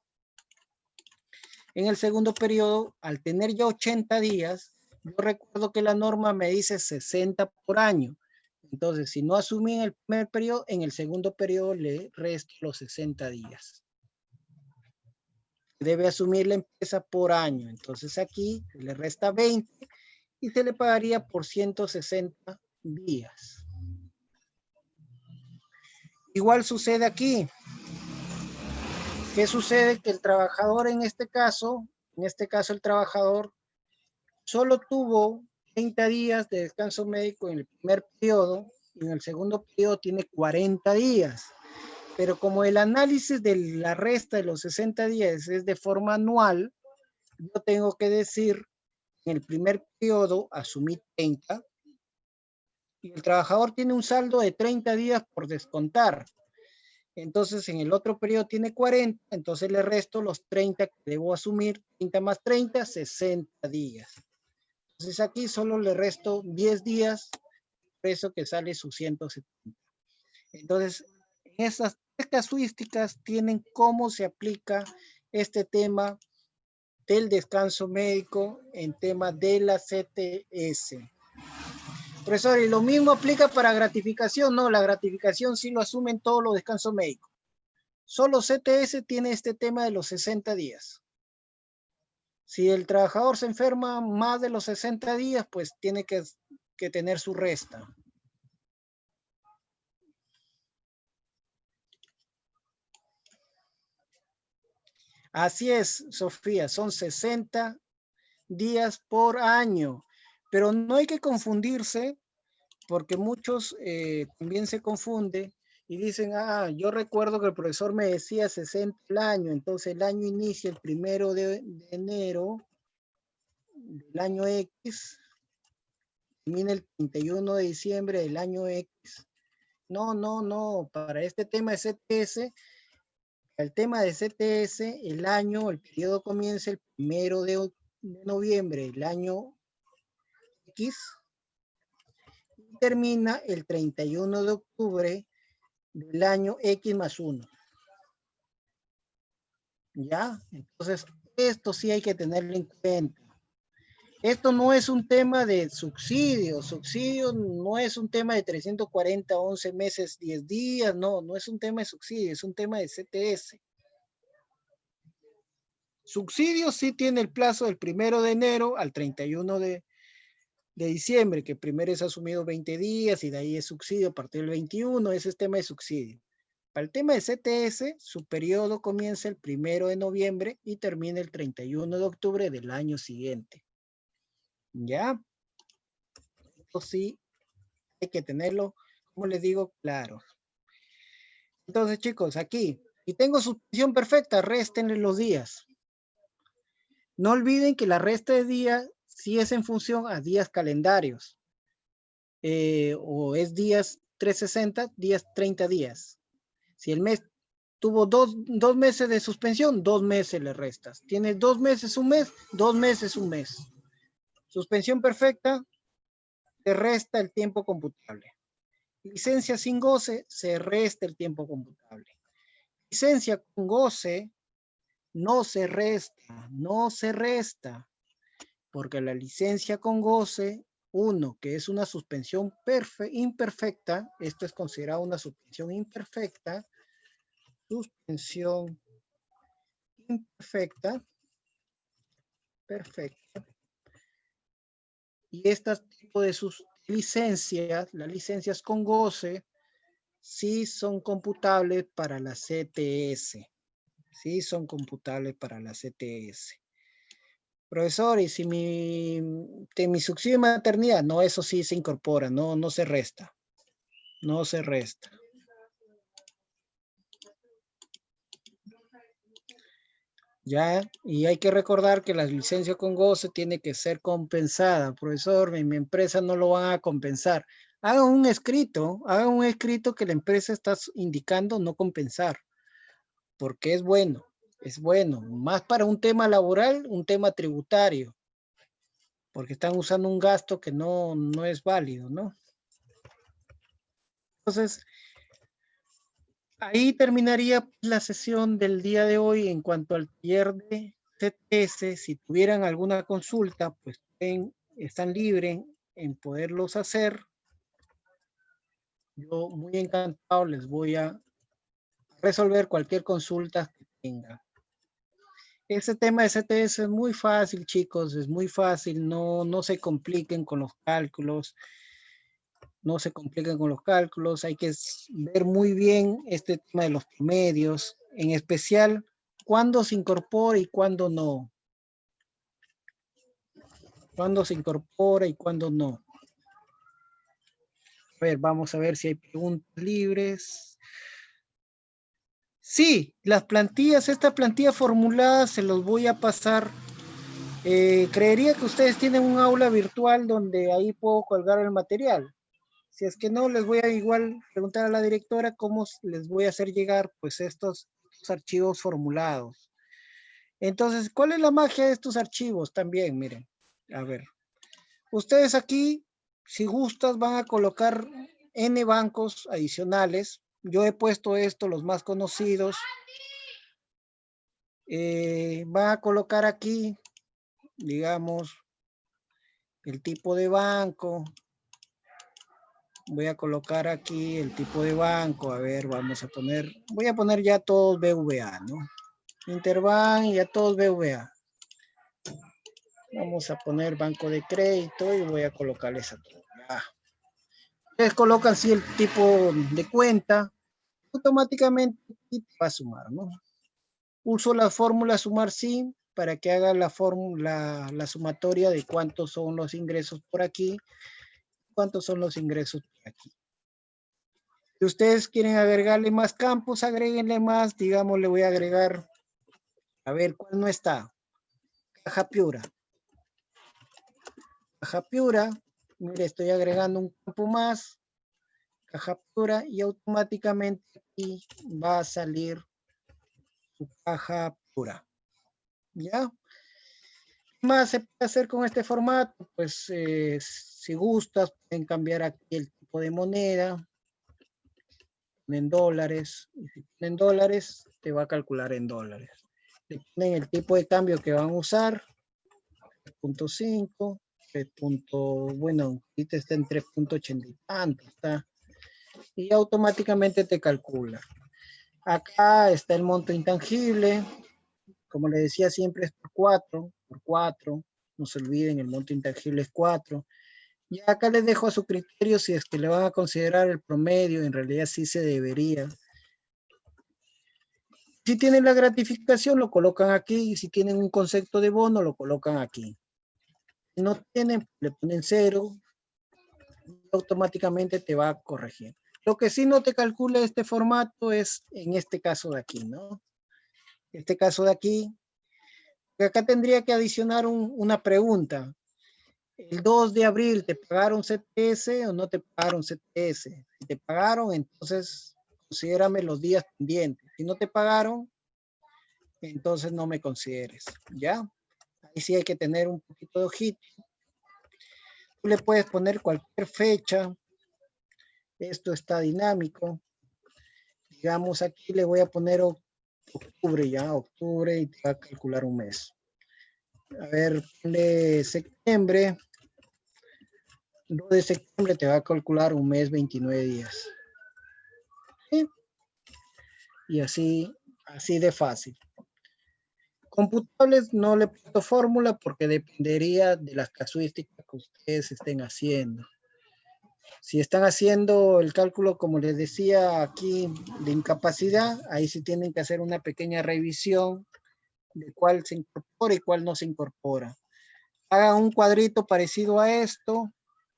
al tener ya 80 días, yo recuerdo que la norma me dice 60 por año. Entonces, si no asumí en el primer periodo, en el segundo periodo le resto los 60 días. Debe asumir la empresa por año. Entonces aquí le resta 20 y se le pagaría por 160 días. Igual sucede aquí. ¿Qué sucede? Que el trabajador en este caso el trabajador solo tuvo 30 días de descanso médico en el primer periodo y en el segundo periodo tiene 40 días. Pero como el análisis de la resta de los 60 días es de forma anual, yo tengo que decir, en el primer periodo asumí 30 y el trabajador tiene un saldo de 30 días por descontar. Entonces, en el otro periodo tiene 40, entonces le resto los 30 que debo asumir, 30 más 30, 60 días. Entonces aquí solo le resto 10 días, por eso que sale sus 170. Entonces, esas tres casuísticas tienen cómo se aplica este tema del descanso médico en tema de la CTS. Profesor, ¿y lo mismo aplica para gratificación? No, la gratificación sí lo asumen todos los descansos médicos. Solo CTS tiene este tema de los 60 días. Si el trabajador se enferma más de los 60 días, pues tiene que tener su resta. Así es, Sofía, son 60 días por año. Pero no hay que confundirse, porque muchos también se confunden y dicen, yo recuerdo que el profesor me decía 60 el año, entonces el año inicia el 1 de enero del año X, termina el 31 de diciembre del año X. No, para este tema de CTS, el tema de CTS, el periodo comienza el 1 de noviembre del año X y termina el 31 de octubre del año X más 1. ¿Ya? Entonces, esto sí hay que tenerlo en cuenta. Esto no es un tema de subsidio. Subsidio no es un tema de 340, 11 meses, 10 días. No es un tema de subsidio, es un tema de CTS. Subsidio sí tiene el plazo del 1 de enero al 31 de diciembre, que primero es asumido 20 días y de ahí es subsidio a partir del 21. Ese es tema de subsidio. Para el tema de CTS, su periodo comienza el 1 de noviembre y termina el 31 de octubre del año siguiente. ¿Ya? Esto sí, hay que tenerlo, como les digo, claro. Entonces, chicos, aquí, y tengo suspensión perfecta, réstenle los días. No olviden que la resta de días sí es en función a días calendarios. O es días 360, días 30 días. Si el mes tuvo dos meses de suspensión, 2 meses le restas. Tienes 2 meses, un mes, 2 meses, un mes. Suspensión perfecta, te resta el tiempo computable. Licencia sin goce, se resta el tiempo computable. Licencia con goce, no se resta, porque la licencia con goce, uno, que es una suspensión imperfecta, esto es considerado una suspensión imperfecta, perfecta, y este tipo de sus licencias, las licencias con goce, sí son computables para la CTS. Sí son computables para la CTS. Profesor, y si mi subsidio de maternidad, no, eso sí se incorpora, no se resta. No se resta. Ya, y hay que recordar que la licencia con goce tiene que ser compensada. Profesor, en mi empresa no lo van a compensar. Hagan un escrito que la empresa está indicando no compensar, porque es bueno, más para un tema laboral, un tema tributario, porque están usando un gasto que no es válido, ¿no? Entonces, ahí terminaría la sesión del día de hoy en cuanto al taller de CTS. Si tuvieran alguna consulta, pues están libres en poderlos hacer. Yo muy encantado les voy a resolver cualquier consulta que tengan. Ese tema de CTS es muy fácil, chicos, es muy fácil. No se compliquen con los cálculos. No se compliquen con los cálculos. Hay que ver muy bien este tema de los promedios, en especial cuándo se incorpora y cuándo no. Cuándo se incorpora y cuándo no. A ver, vamos a ver si hay preguntas libres. Sí, las plantillas, esta plantilla formulada se los voy a pasar. Creería que ustedes tienen un aula virtual donde ahí puedo colgar el material. Si es que no, les voy a igual preguntar a la directora cómo les voy a hacer llegar pues estos archivos formulados. Entonces, ¿cuál es la magia de estos archivos? También, miren, a ver. Ustedes aquí, si gustas, van a colocar N bancos adicionales. Yo he puesto esto, los más conocidos. Van a colocar aquí, digamos, el tipo de banco. Voy a colocar aquí el tipo de banco. A ver, voy a poner ya todos BVA, ¿no? Interbank y ya todos BVA. Vamos a poner banco de crédito y voy a colocarles aquí. Ya. Ustedes colocan así el tipo de cuenta, automáticamente va a sumar, ¿no? Uso la fórmula sumar sin para que haga la sumatoria de cuántos son los ingresos por aquí, cuántos son los ingresos por aquí. Si ustedes quieren agregarle más campos, agréguenle más, digamos, le voy a agregar, a ver, ¿cuál no está? Caja Piura. Caja Piura, mire, estoy agregando un campo más, Caja Piura, y automáticamente aquí va a salir su Caja Piura. ¿Ya? ¿Qué más se puede hacer con este formato? Pues si gustas, pueden cambiar aquí el tipo de moneda, en dólares, y si tienen dólares, te va a calcular en dólares. Le ponen el tipo de cambio que van a usar, 3.5, bueno, ahorita está en 3.80 y tanto, está, y automáticamente te calcula. Acá está el monto intangible, como les decía, siempre es por 4, no se olviden, el monto intangible es 4. Y acá les dejo a su criterio si es que le van a considerar el promedio, en realidad sí se debería. Si tienen la gratificación, lo colocan aquí. Y si tienen un concepto de bono, lo colocan aquí. Si no tienen, le ponen 0. Y automáticamente te va a corregir. Lo que sí no te calcula este formato es en este caso de aquí, ¿no? Este caso de aquí. Acá tendría que adicionar una pregunta. El 2 de abril, ¿te pagaron CTS o no te pagaron CTS? Si te pagaron, entonces considérame los días pendientes. Si no te pagaron, entonces no me consideres, ¿ya? Ahí sí hay que tener un poquito de ojito. Tú le puedes poner cualquier fecha. Esto está dinámico. Digamos, aquí le voy a poner octubre, ya, octubre, y te va a calcular un mes. A ver, ponle septiembre. 2 de septiembre te va a calcular un mes, 29 días. ¿Sí? Y así de fácil. Computables no le pongo fórmula porque dependería de las casuísticas que ustedes estén haciendo. Si están haciendo el cálculo, como les decía aquí, de incapacidad, ahí sí tienen que hacer una pequeña revisión de cuál se incorpora y cuál no se incorpora. Hagan un cuadrito parecido a esto,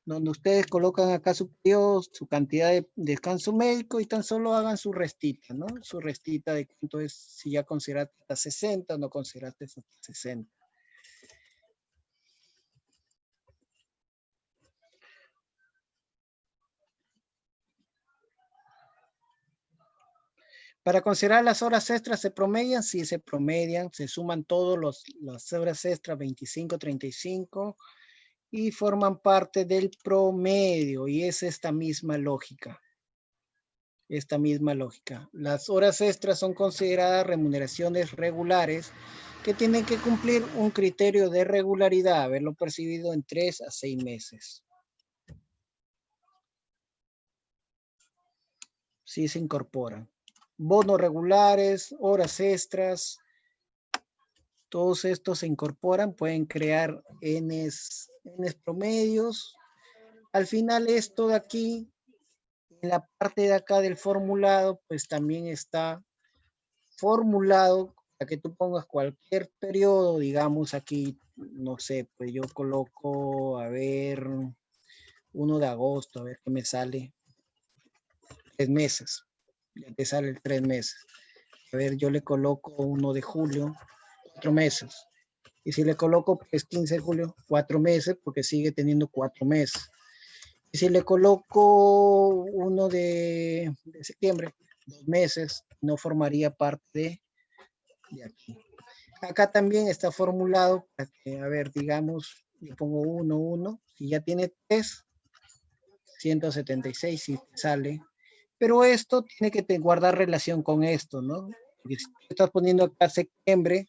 donde ustedes colocan acá su periodo, su cantidad de descanso médico y tan solo hagan su restita, ¿no? Su restita de cuánto es, si ya consideraste hasta 60 o no consideraste hasta 60. Para considerar las horas extras, ¿se promedian? Sí, se promedian, se suman todas las horas extras, 25, 35, y forman parte del promedio, y es esta misma lógica. Esta misma lógica. Las horas extras son consideradas remuneraciones regulares que tienen que cumplir un criterio de regularidad, haberlo percibido en 3 a 6 meses. Sí se incorporan. Bonos regulares, horas extras, todos estos se incorporan, pueden crear Ns promedios. Al final esto de aquí, en la parte de acá del formulado, pues también está formulado para que tú pongas cualquier periodo, digamos aquí, no sé, pues yo coloco, a ver, 1 de agosto, a ver qué me sale. 3 meses, ya te sale el 3 meses. A ver, yo le coloco 1 de julio, 4 meses. Y si le coloco pues 15 de julio, 4 meses, porque sigue teniendo 4 meses. Y si le coloco 1 de septiembre, 2 meses, no formaría parte de aquí. Acá también está formulado para que, a ver, digamos, le pongo 1, 1, si ya tiene 3, 176 si sale. Pero esto tiene que guardar relación con esto, ¿no? Porque si estás poniendo acá septiembre,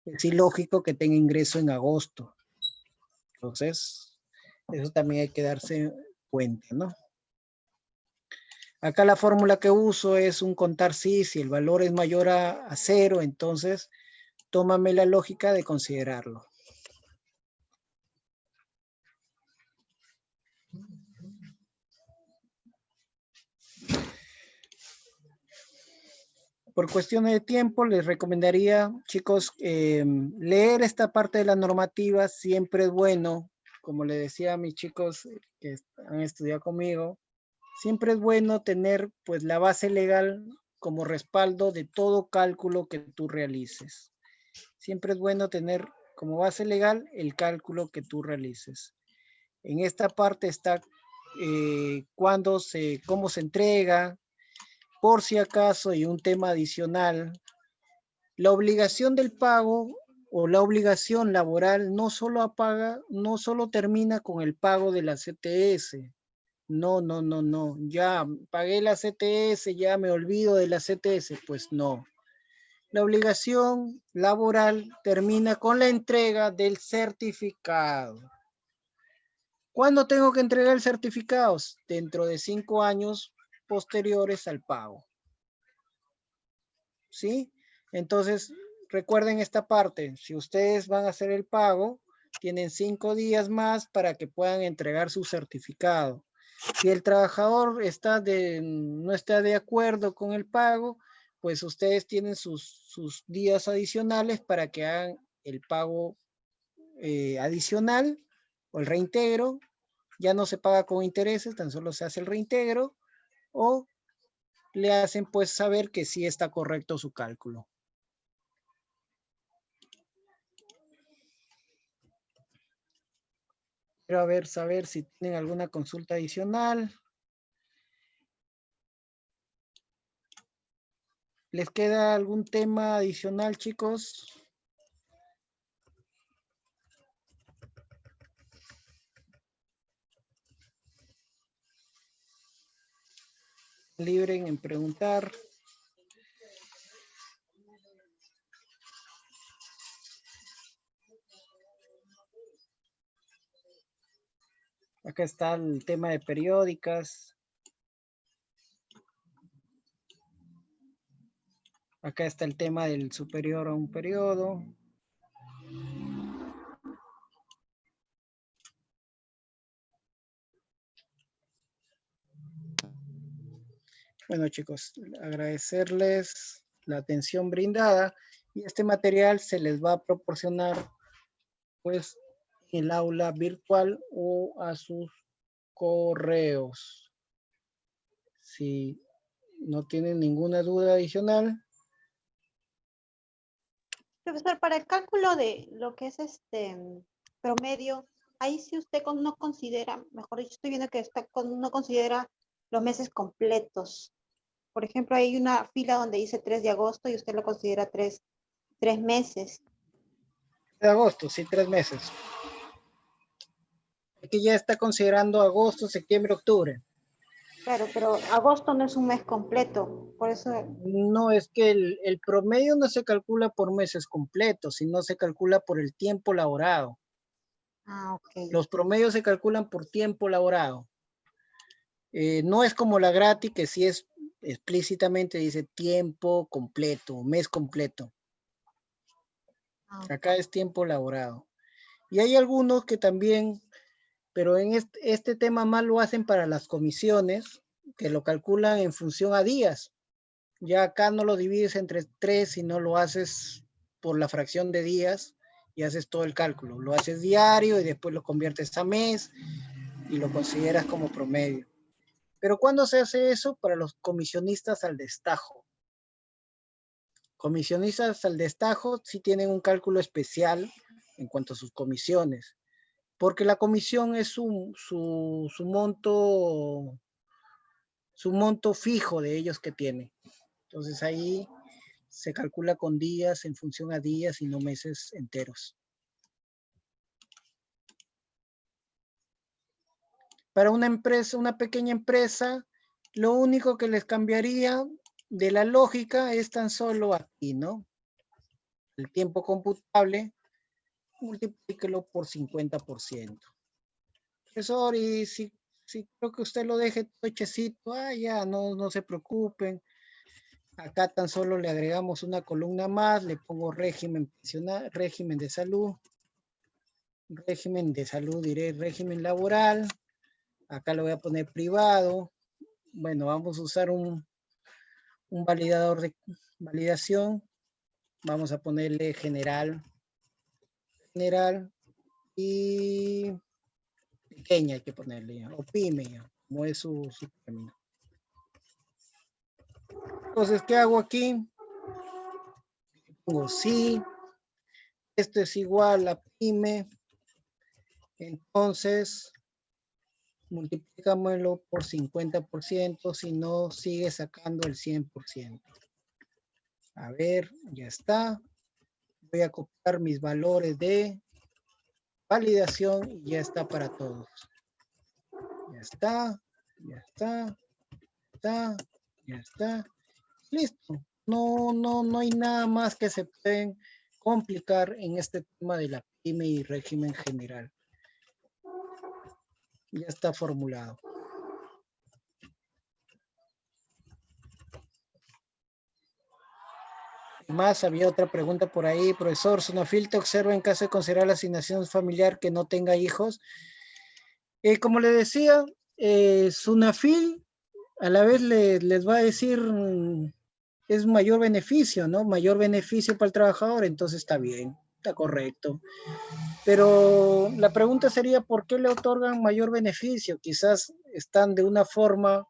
es ilógico que tenga ingreso en agosto. Entonces, eso también hay que darse cuenta, ¿no? Acá la fórmula que uso es un contar sí, si el valor es mayor a 0, entonces tómame la lógica de considerarlo. Por cuestiones de tiempo, les recomendaría, chicos, leer esta parte de la normativa. Siempre es bueno, como le decía a mis chicos que han estudiado conmigo, siempre es bueno tener pues la base legal como respaldo de todo cálculo que tú realices. Siempre es bueno tener como base legal el cálculo que tú realices. En esta parte está cómo se entrega, por si acaso, y un tema adicional, la obligación del pago o la obligación laboral no solo termina con el pago de la CTS. No, no, no, no. Ya pagué la CTS, ya me olvido de la CTS. Pues no. La obligación laboral termina con la entrega del certificado. ¿Cuándo tengo que entregar el certificado? Dentro de 5 años posteriores al pago. ¿Sí? Entonces, recuerden esta parte. Si ustedes van a hacer el pago, tienen 5 días más para que puedan entregar su certificado. Si el trabajador no está de acuerdo con el pago, pues ustedes tienen sus días adicionales para que hagan el pago adicional o el reintegro. Ya no se paga con intereses, tan solo se hace el reintegro, o le hacen pues saber que sí está correcto su cálculo. Quiero saber si tienen alguna consulta adicional. ¿Les queda algún tema adicional, chicos? Libren en preguntar. Acá está el tema de periódicas. Acá está el tema del superior a un periodo. Bueno, chicos, agradecerles la atención brindada y este material se les va a proporcionar pues en el aula virtual o a sus correos. Si no tienen ninguna duda adicional. Profesor, para el cálculo de lo que es promedio, ahí sí usted no considera, mejor dicho, estoy viendo que no considera los meses completos. Por ejemplo, hay una fila donde dice 3 de agosto y usted lo considera tres meses. De agosto, sí, 3 meses. Aquí ya está considerando agosto, septiembre, octubre. Claro, pero agosto no es un mes completo, por eso... No, es que el promedio no se calcula por meses completos, sino se calcula por el tiempo laborado. Ah, ok. Los promedios se calculan por tiempo laborado. No es como la gratis, que sí es explícitamente dice tiempo completo, mes completo. Acá es tiempo laborado. Y hay algunos que también, pero en este tema más lo hacen para las comisiones, que lo calculan en función a días. Ya acá no lo divides entre 3, sino lo haces por la fracción de días y haces todo el cálculo. Lo haces diario y después lo conviertes a mes y lo consideras como promedio. Pero ¿cuándo se hace eso? Para los comisionistas al destajo. Comisionistas al destajo sí tienen un cálculo especial en cuanto a sus comisiones, porque la comisión es su monto fijo de ellos que tienen. Entonces ahí se calcula con días en función a días y no meses enteros. Para una empresa, una pequeña empresa, lo único que les cambiaría de la lógica es tan solo aquí, ¿no? El tiempo computable, multiplíquelo por 50%. Profesor, y si creo que usted lo deje todo hechecito, ya, no se preocupen. Acá tan solo le agregamos una columna más, le pongo régimen pensional, régimen de salud, diré régimen laboral. Acá lo voy a poner privado. Bueno, vamos a usar un validador de validación. Vamos a ponerle general y pequeña hay que ponerle, o pyme, como es su término. Entonces, ¿qué hago aquí? Pongo sí, esto es igual a pyme, entonces multiplícamelo por 50%, si no sigue sacando el 100%. A ver, ya está. Voy a copiar mis valores de validación y ya está para todos. Ya está, ya está, ya está. Listo. No hay nada más que se pueden complicar en este tema de la pyme y régimen general. Ya está formulado. Más, había otra pregunta por ahí. Profesor, ¿Sunafil te observa en caso de considerar la asignación familiar que no tenga hijos? Como le decía, Sunafil a la vez les va a decir es un mayor beneficio, ¿no? Mayor beneficio para el trabajador, entonces está bien, está correcto. Pero la pregunta sería, ¿por qué le otorgan mayor beneficio? Quizás están de una forma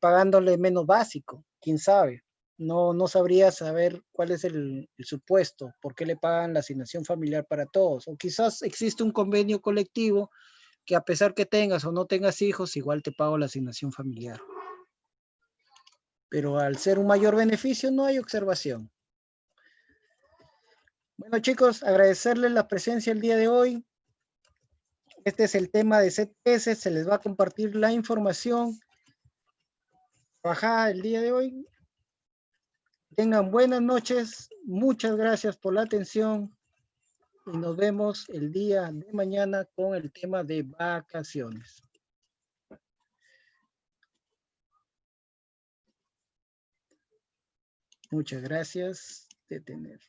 pagándole menos básico, quién sabe. No sabría saber cuál es el supuesto, por qué le pagan la asignación familiar para todos. O quizás existe un convenio colectivo que a pesar que tengas o no tengas hijos, igual te pago la asignación familiar. Pero al ser un mayor beneficio no hay observación. Bueno chicos, agradecerles la presencia el día de hoy. Este es el tema de CTS, se les va a compartir la información trabajada el día de hoy. Tengan buenas noches, muchas gracias por la atención y nos vemos el día de mañana con el tema de vacaciones. Muchas gracias. Detener.